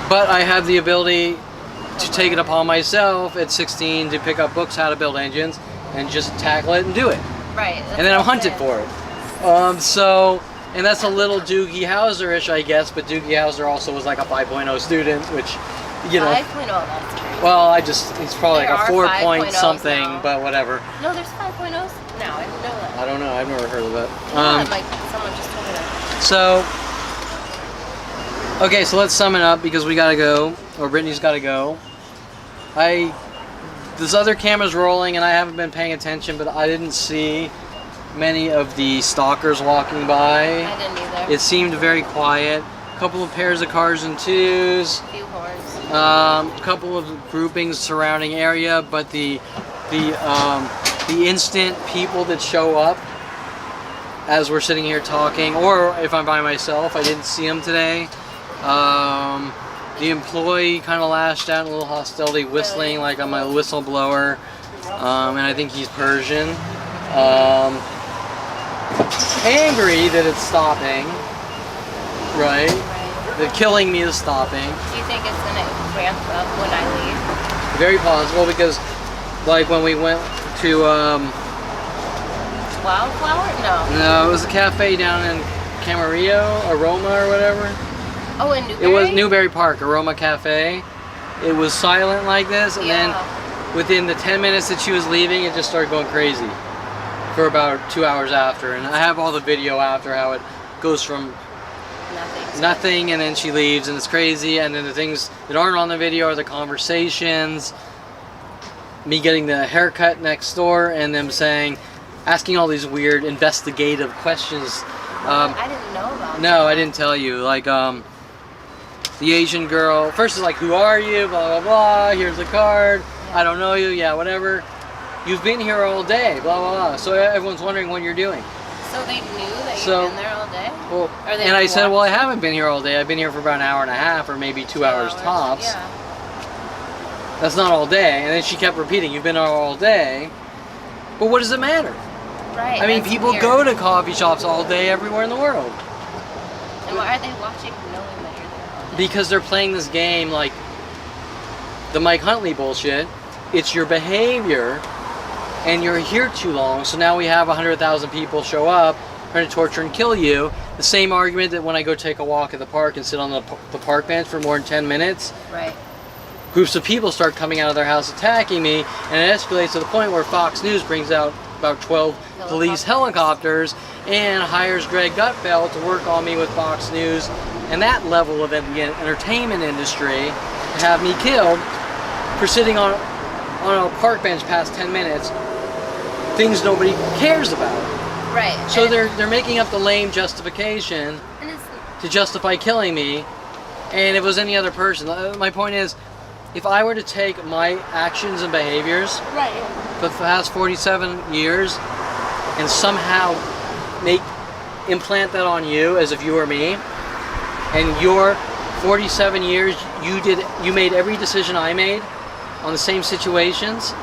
But I have the ability to take it upon myself at 16 to pick up books how to build engines and just tackle it and do it. Right. And then I'm hunted for it. And that's a little Doogie Howser-ish, I guess, but Doogie Howser also was like a 5.0 student, which, you know. 5.0, that's great. Well, he's probably There like a are 4 point 5.0s something, now. but whatever. No, there's 5.0s now. I didn't know that. I don't know, I've never heard of it. Yeah, like someone just told me that. So, okay, so let's sum it up because we gotta go, or Brittany's gotta go. This other camera's rolling and I haven't been paying attention, but I didn't see many of the stalkers walking by. I didn't either. It seemed very quiet. A couple of pairs of cars and twos. A few horns. A couple of groupings surrounding area, but the instant people that show up as we're sitting here talking, or if I'm by myself, I didn't see them today. The employee kind of lashed out in a little hostility, whistling like I'm a whistleblower, and I think he's Persian. Angry that it's stopping, right? The killing me is stopping. Do you think it's gonna ramp up when I leave? Very possible, because like when we went to Wildflower? No. no, it was a cafe down in Camarillo, Aroma or whatever. Oh, in Newberry? It was Newberry Park, Aroma Cafe. It was silent like this, and then within the 10 minutes that she was leaving, it just started going crazy for about 2 hours after. And I have all the video after how it goes from nothing and then she leaves and it's crazy, and then the things that aren't on the video are the conversations, me getting the haircut next door and them asking all these weird investigative questions. I didn't know about that. No, I didn't tell you. Like, the Asian girl, first is like, who are you? Blah, blah, blah. Here's the card. Yeah. I don't know you. Yeah, whatever. You've been here all day. Blah, blah, blah. So everyone's wondering what you're doing. So they knew that you've been there all day? Well, and I said, well, I haven't been here all day. I've been here for about an hour and a half or maybe 2 hours tops. Yeah. That's not all day. And then she kept repeating, you've been here all day. But what does it matter? Right. I mean, people go to coffee shops all day everywhere in the world. And why are they watching knowing that you're there all day? Because they're playing this game like the Mike Huntley bullshit. It's your behavior, and you're here too long, so now we have 100,000 people show up trying to torture and kill you. The same argument that when I go take a walk at the park and sit on the park bench for more than 10 minutes, right. Groups of people start coming out of their house attacking me, and it escalates to the point where Fox News brings out about 12 police helicopters and hires Greg Gutfeld to work on me with Fox News and that level of the entertainment industry to have me killed for sitting on a park bench past 10 minutes, things nobody cares about. Right. So they're making up the lame justification to justify killing me, and if it was any other person. My point is, if I were to take my actions and behaviors for the past 47 years and somehow implant that on you as if you were me, and your 47 years you made every decision I made on the same situations,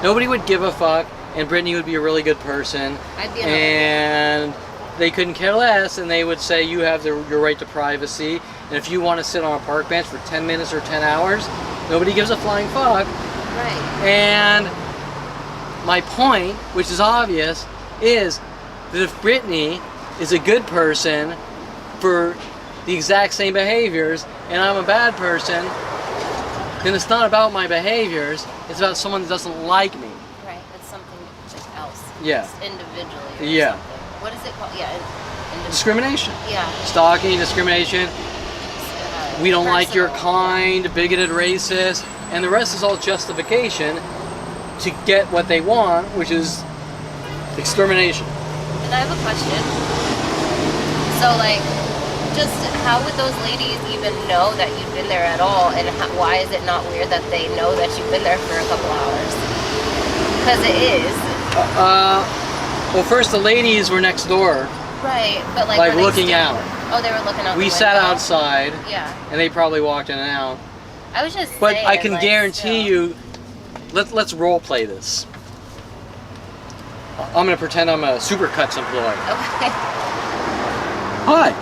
nobody would give a fuck, and Brittany would be a really good person, and they couldn't care less, and they would say you have your right to privacy, and if you want to sit on a park bench for 10 minutes or 10 hours, nobody gives a flying fuck. Right. And my point, which is obvious, is that if Brittany is a good person for the exact same behaviors, and I'm a bad person, then it's not about my behaviors, it's about someone that doesn't like me. Right, it's something else. Yeah. It's individually. Or Yeah. something. What is it called? Yeah. Discrimination. Yeah. Stalking, discrimination. we don't like your Personal. kind, bigoted, racist, and the rest is all justification to get what they want, which is extermination. And I have a question. So, like, just how would those ladies even know that you've been there at all? And why is it not weird that they know that you've been there for a couple hours? Because it is. Well, first the ladies were next door, Right, but like, like were they looking still- out. Oh, they were looking out. We the sat window? outside, Yeah, and they probably walked in and out. I was just. But saying, I can like, guarantee still. you, let's role play this. I'm gonna pretend I'm a Supercuts employee. Okay. Hi.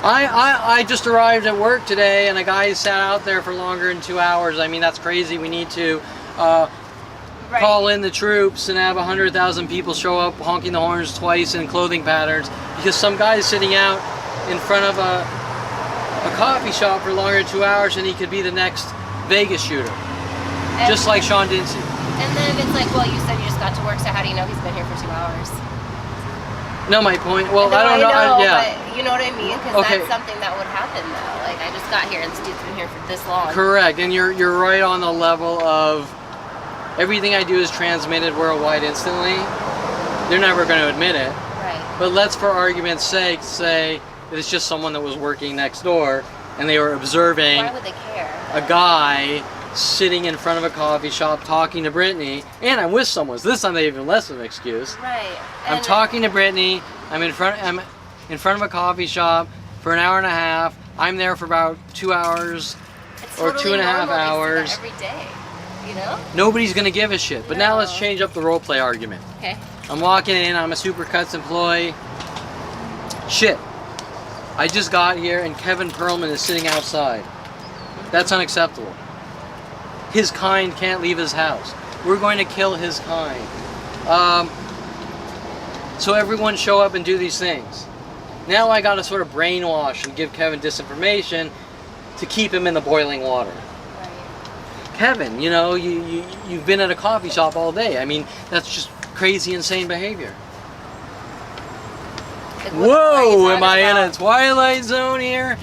I just arrived at work today, and a guy sat out there for longer than 2 hours. I mean, that's crazy. We need to Right. call in the troops and have 100,000 people show up honking the horns twice in clothing patterns because some guy's sitting out in front of a coffee shop for longer than 2 hours, and he could be the next Vegas shooter, And, just like Sean Dinsey. And then it's like, well, you said you just got to work, so how do you know he's been here for 2 hours? No, my point. Well, No, I don't know. Yeah. But you know what I mean? Because Okay. that's something that would happen, though. Like, I just got here, and this dude's been here for this long. Correct, and you're right on the level of everything I do is transmitted worldwide instantly. They're never going to admit it, Right. but let's, for argument's sake, say that it's just someone that was working next door and they were observing Why would they care? a guy sitting in front of a coffee shop talking to Brittany, and I'm with someone. So this time they have even less of an excuse. Right. I'm And- talking to Brittany. I'm in front of a coffee shop for an hour and a half. I'm there for about 2 hours. It's or totally 2.5 normal. They see that hours. every day. You know? Nobody's gonna give a shit. But now let's No. change up the role play argument. Okay. I'm walking in, I'm a Supercuts employee. Shit. I just got here and Kevin Perlman is sitting outside. That's unacceptable. His kind can't leave his house. We're going to kill his kind. So everyone show up and do these things. Now I gotta sort of brainwash and give Kevin disinformation to keep him in the boiling water. Right. Kevin, you know, you've been at a coffee shop all day. I mean, that's just crazy, insane behavior. Like, what are you Whoa, talking am I in a about? twilight zone here?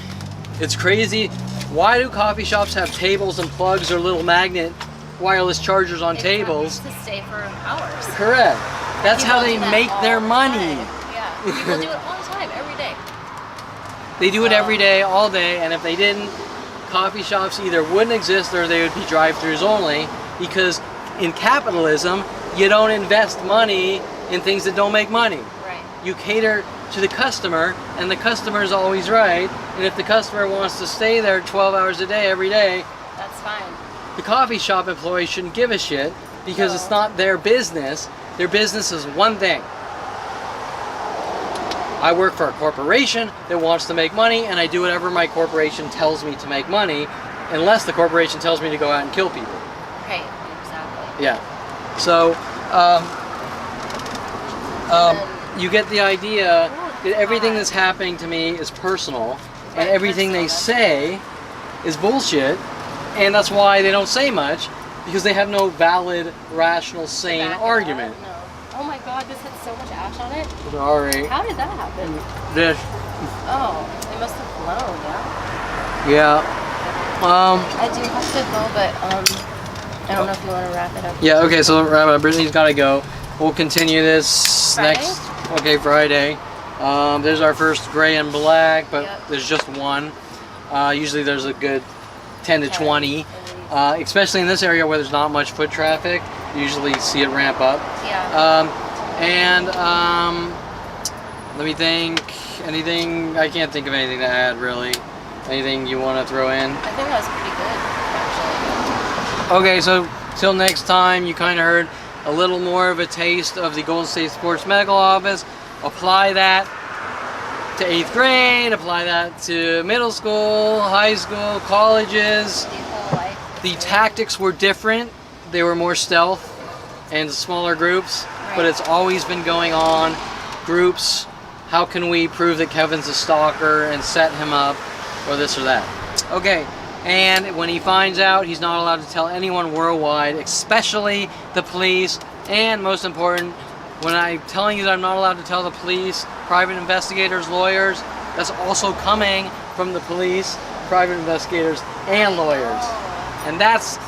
It's crazy. Why do coffee shops have tables and plugs or little magnet wireless chargers on They tables? come to stay for hours. Correct. That's People how they do that make all their the money. time. Yeah. People do it all the time, every day. They do it every day, all day, and if they didn't, coffee shops either wouldn't exist or they would be drive-thrus only, because in capitalism, you don't invest money in things that don't make money. Right. You cater to the customer, and the customer is always right, and if the customer wants to stay there 12 hours a day, every day, That's fine. the coffee shop employee shouldn't give a shit, because No. it's not their business. Their business is one thing. I work for a corporation that wants to make money, and I do whatever my corporation tells me to make money, unless the corporation tells me to go out and kill people. Right. Exactly. Yeah. So, you get the idea that everything that's happening to me is personal, and Right, everything they personal, say is bullshit, and that's why they don't say much, because they have no valid, rational, sane Back it argument. up? No. Oh my god, this had so much ash on it. Sorry. How did that happen? This. Oh, it must have blown, yeah? Yeah. I do have to go, but I don't know if you want to wrap it up. Yeah, okay, so Brittany's gotta go. We'll continue this Friday? next, Friday. There's our first gray and black, but Yep. there's just one. Usually there's a good 10 to 20. And Especially in this area where there's not much foot traffic, you usually see it ramp up. yeah. Let me think. Anything? I can't think of anything to add really. Anything you want to throw in? I think that was pretty good, actually. Okay, so till next time, you kind of heard a little more of a taste of the Golden State Sports Medical Office. Apply that to 8th grade, apply that to middle school, high school, colleges. The whole life. The tactics were different. They were more stealth and smaller groups, but Right. it's always been going on. Groups, how can we prove that Kevin's a stalker and set him up, or this or that? Okay, and when he finds out, he's not allowed to tell anyone worldwide, especially the police, and most important, when I'm telling you that I'm not allowed to tell the police, private investigators, lawyers, that's also coming from the police, private investigators, and lawyers. And that's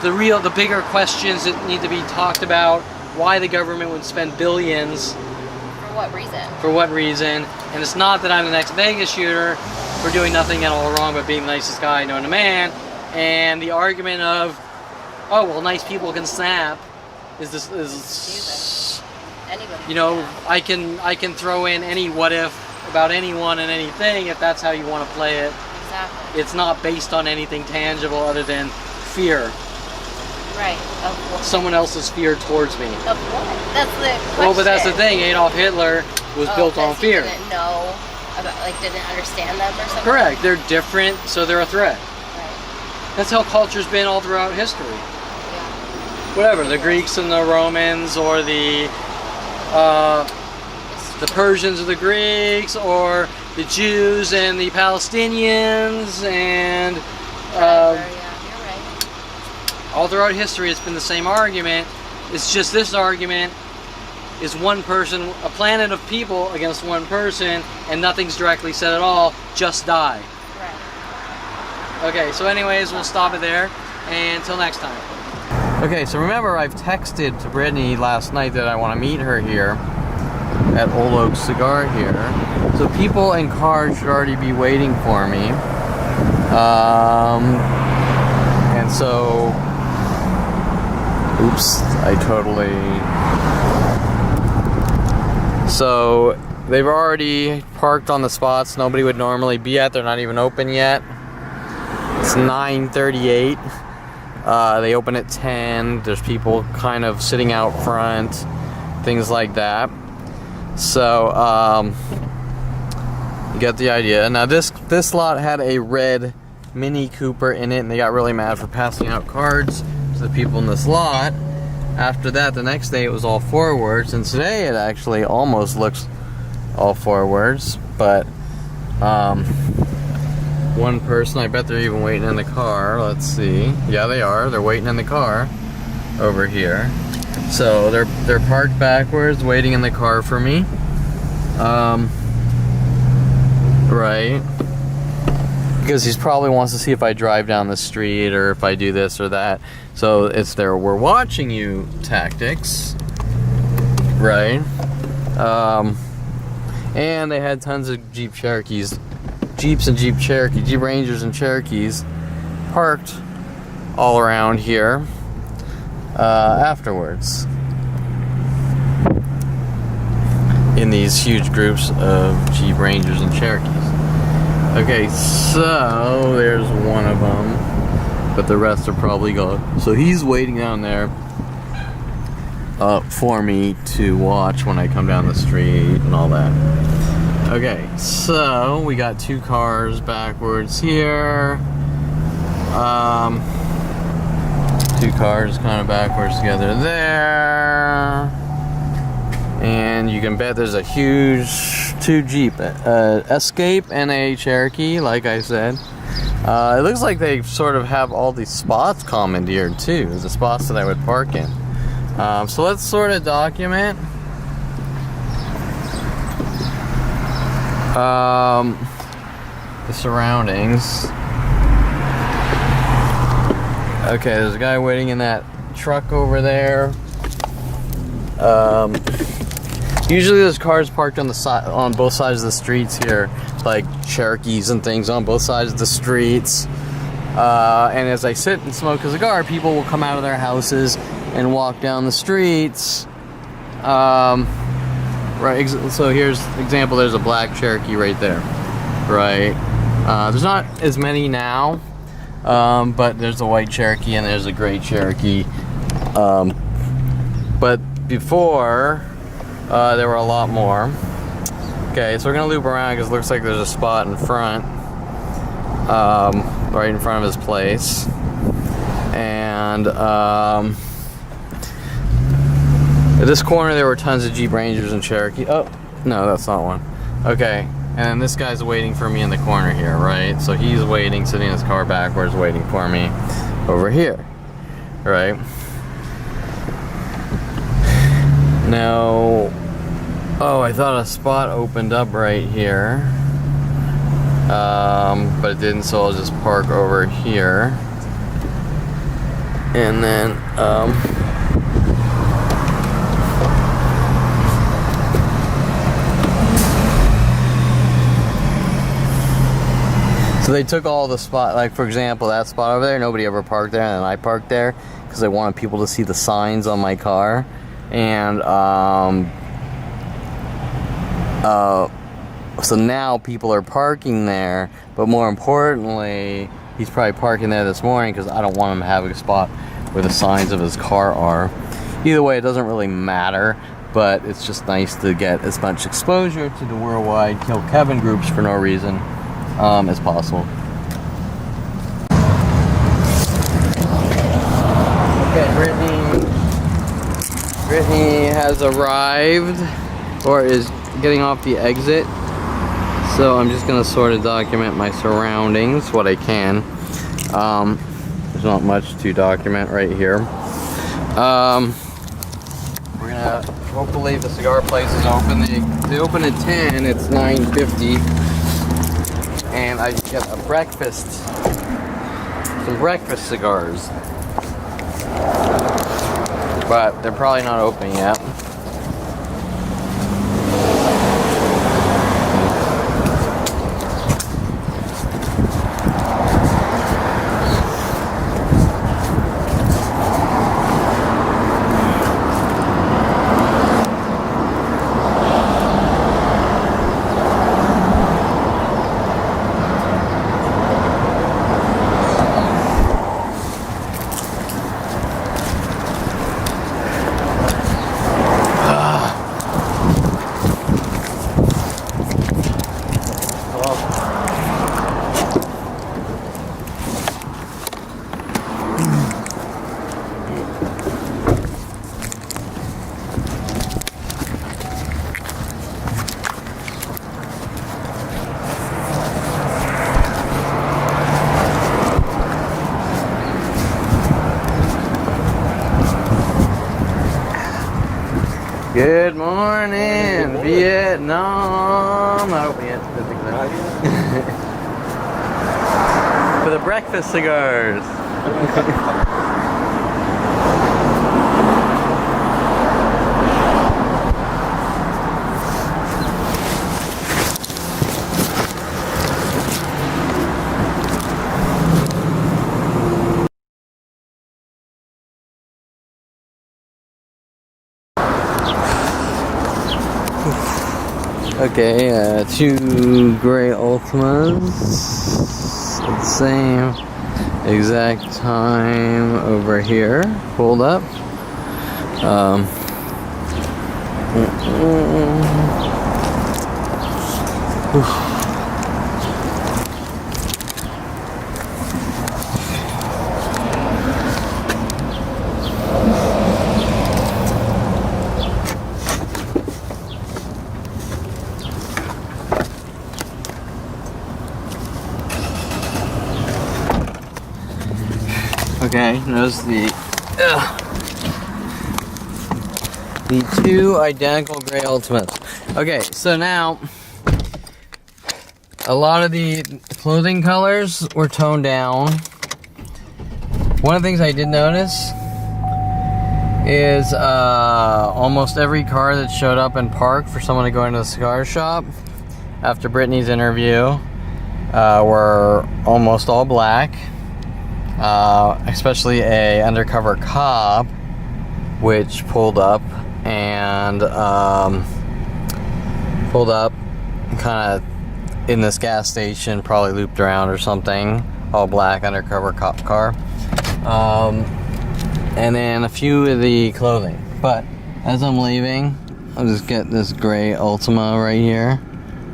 the bigger questions that need to be talked about. Why the government would spend billions. For what reason? For what reason? And it's not that I'm the next Vegas shooter for doing nothing at all wrong but being the nicest guy known to man. And the argument of, oh well, nice people can snap is Anybody. you know, I can throw in any what if about anyone and anything if that's how you want to play it. Exactly. It's not based on anything tangible other than fear. Right. Of what? Someone else's fear towards me. Of what? That's the question. Well, but that's the thing. Adolf Hitler was built on fear. He didn't know about, like, didn't understand them or something. Correct. They're different, so they're a threat. Right. That's how culture's been all throughout history. Yeah. Whatever, the Greeks and the Romans, or the Persians or the Greeks, or the Jews and the Palestinians, and Yeah, you're right. all throughout history it's been the same argument. It's just this argument is one person, a planet of people against one person, and nothing's directly said at all, just die. Right. Okay, so anyways, we'll stop it there, and until next time. Okay, so remember I've texted to Brittany last night that I want to meet her here at Old Oak Cigar here. So people in cars should already be waiting for me. And so, oops, so they've already parked on the spots nobody would normally be at. They're not even open yet. It's 9:38. They open at 10. There's people kind of sitting out front, things like that. So you get the idea. Now this lot had a red Mini Cooper in it, and they got really mad for passing out cards to the people in this lot. After that, the next day it was all forwards, and today it actually almost looks all forwards, but one person, I bet they're even waiting in the car. Let's see. Yeah, they are. They're waiting in the car over here. So they're parked backwards, waiting in the car for me. Right. Because he probably wants to see if I drive down the street or if I do this or that. So it's their "we're watching you" tactics. Right. And they had tons of Jeeps and Jeep Rangers and Cherokees parked all around here afterwards in these huge groups of Jeep Rangers and Cherokees. Okay, so there's one of them, but the rest are probably gone. So he's waiting down there for me to watch when I come down the street and all that. Okay, so we got two cars backwards here. Two cars kind of backwards together there. And you can bet there's a huge two Jeep Escape and a Cherokee, like I said. It looks like they sort of have all these spots commandeered too, the spots that I would park in. So let's sort of document. The surroundings. Okay, there's a guy waiting in that truck over there. Usually there's cars parked on the side, on both sides of the streets here, like Cherokees and things on both sides of the streets. And as I sit and smoke a cigar, people will come out of their houses and walk down the streets. Right, so here's an example. There's a black Cherokee right there, right? There's not as many now, but there's a white Cherokee and there's a gray Cherokee. But before, there were a lot more. Okay, so we're gonna loop around because it looks like there's a spot in front, right in front of his place. And at this corner there were tons of Jeep Rangers and Cherokee. Oh, no, that's not one. Okay, and this guy's waiting for me in the corner here, right? So he's waiting, sitting in his car backwards, waiting for me over here, right? Now, oh, I thought a spot opened up right here. but it didn't, so I'll just park over here. And then, so they took all the spot, like for example, that spot over there, nobody ever parked there, and then I parked there because I wanted people to see the signs on my car. And so now people are parking there, but more importantly, he's probably parking there this morning because I don't want him to have a spot where the signs of his car are. Either way, it doesn't really matter, but it's just nice to get as much exposure to the worldwide Kill Kevin groups for no reason as possible. Okay, Brittany has arrived, or is getting off the exit. So I'm just gonna sort of document my surroundings, what I can. There's not much to document right here. We're gonna, hopefully the cigar place is open. They open at 10, it's 9:50. And I get a breakfast, some breakfast cigars. But they're probably not open yet. Good morning, Vietnam. Not open yet. For the breakfast cigars. Okay, 2 gray Ultimas at the same exact time over here, pulled up. Okay, notice the 2 identical gray Ultimates. Okay, so now a lot of the clothing colors were toned down. One of the things I did notice is almost every car that showed up and parked for someone to go into the cigar shop after Brittany's interview were almost all black. Especially a undercover cop, which pulled up and kind of in this gas station, probably looped around or something. All black undercover cop car, and then a few of the clothing. But as I'm leaving, I'll just get this gray Ultima right here,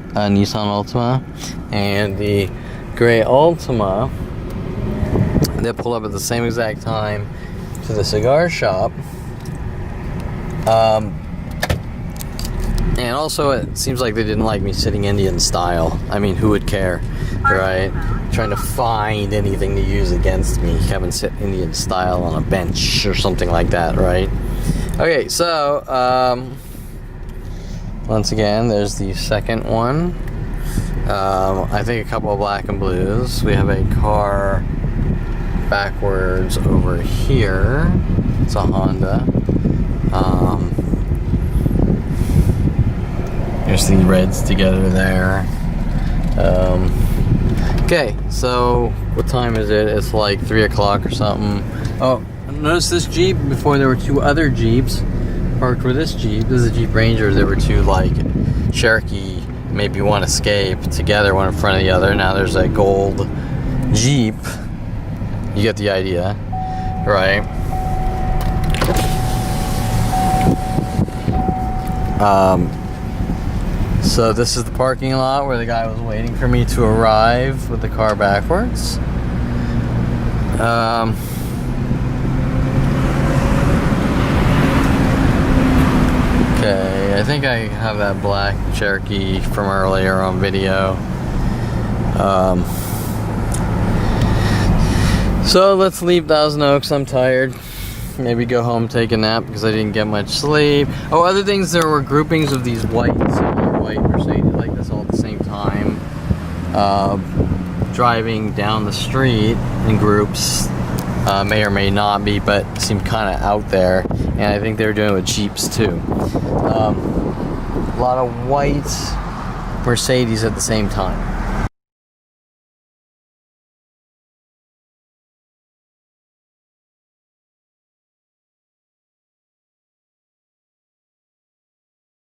Nissan Altima, and the gray Ultima that pulled up at the same exact time to the cigar shop. And also it seems like they didn't like me sitting Indian style. I mean, who would care, right? Trying to find anything to use against me. Having sit Indian style on a bench or something like that, right? Okay, so once again, there's the second one. I think a couple of black and blues. We have a car backwards over here. It's a Honda. There's the reds together there. Okay, so what time is it? It's like 3 o'clock or something. Oh, notice this Jeep. Before there were 2 other Jeeps parked with this Jeep. This is a Jeep Ranger. There were 2 like Cherokee, maybe one Escape together, one in front of the other. Now there's a gold Jeep. You get the idea, right? So this is the parking lot where the guy was waiting for me to arrive with the car backwards. Okay, I think I have that black Cherokee from earlier on video. So let's leave Thousand Oaks. I'm tired. Maybe go home, take a nap because I didn't get much sleep. Oh, other things, there were groupings of these white Mercedes like this all at the same time. Driving down the street in groups. May or may not be, but seemed kind of out there. And I think they were doing it with Jeeps too. A lot of white Mercedes at the same time.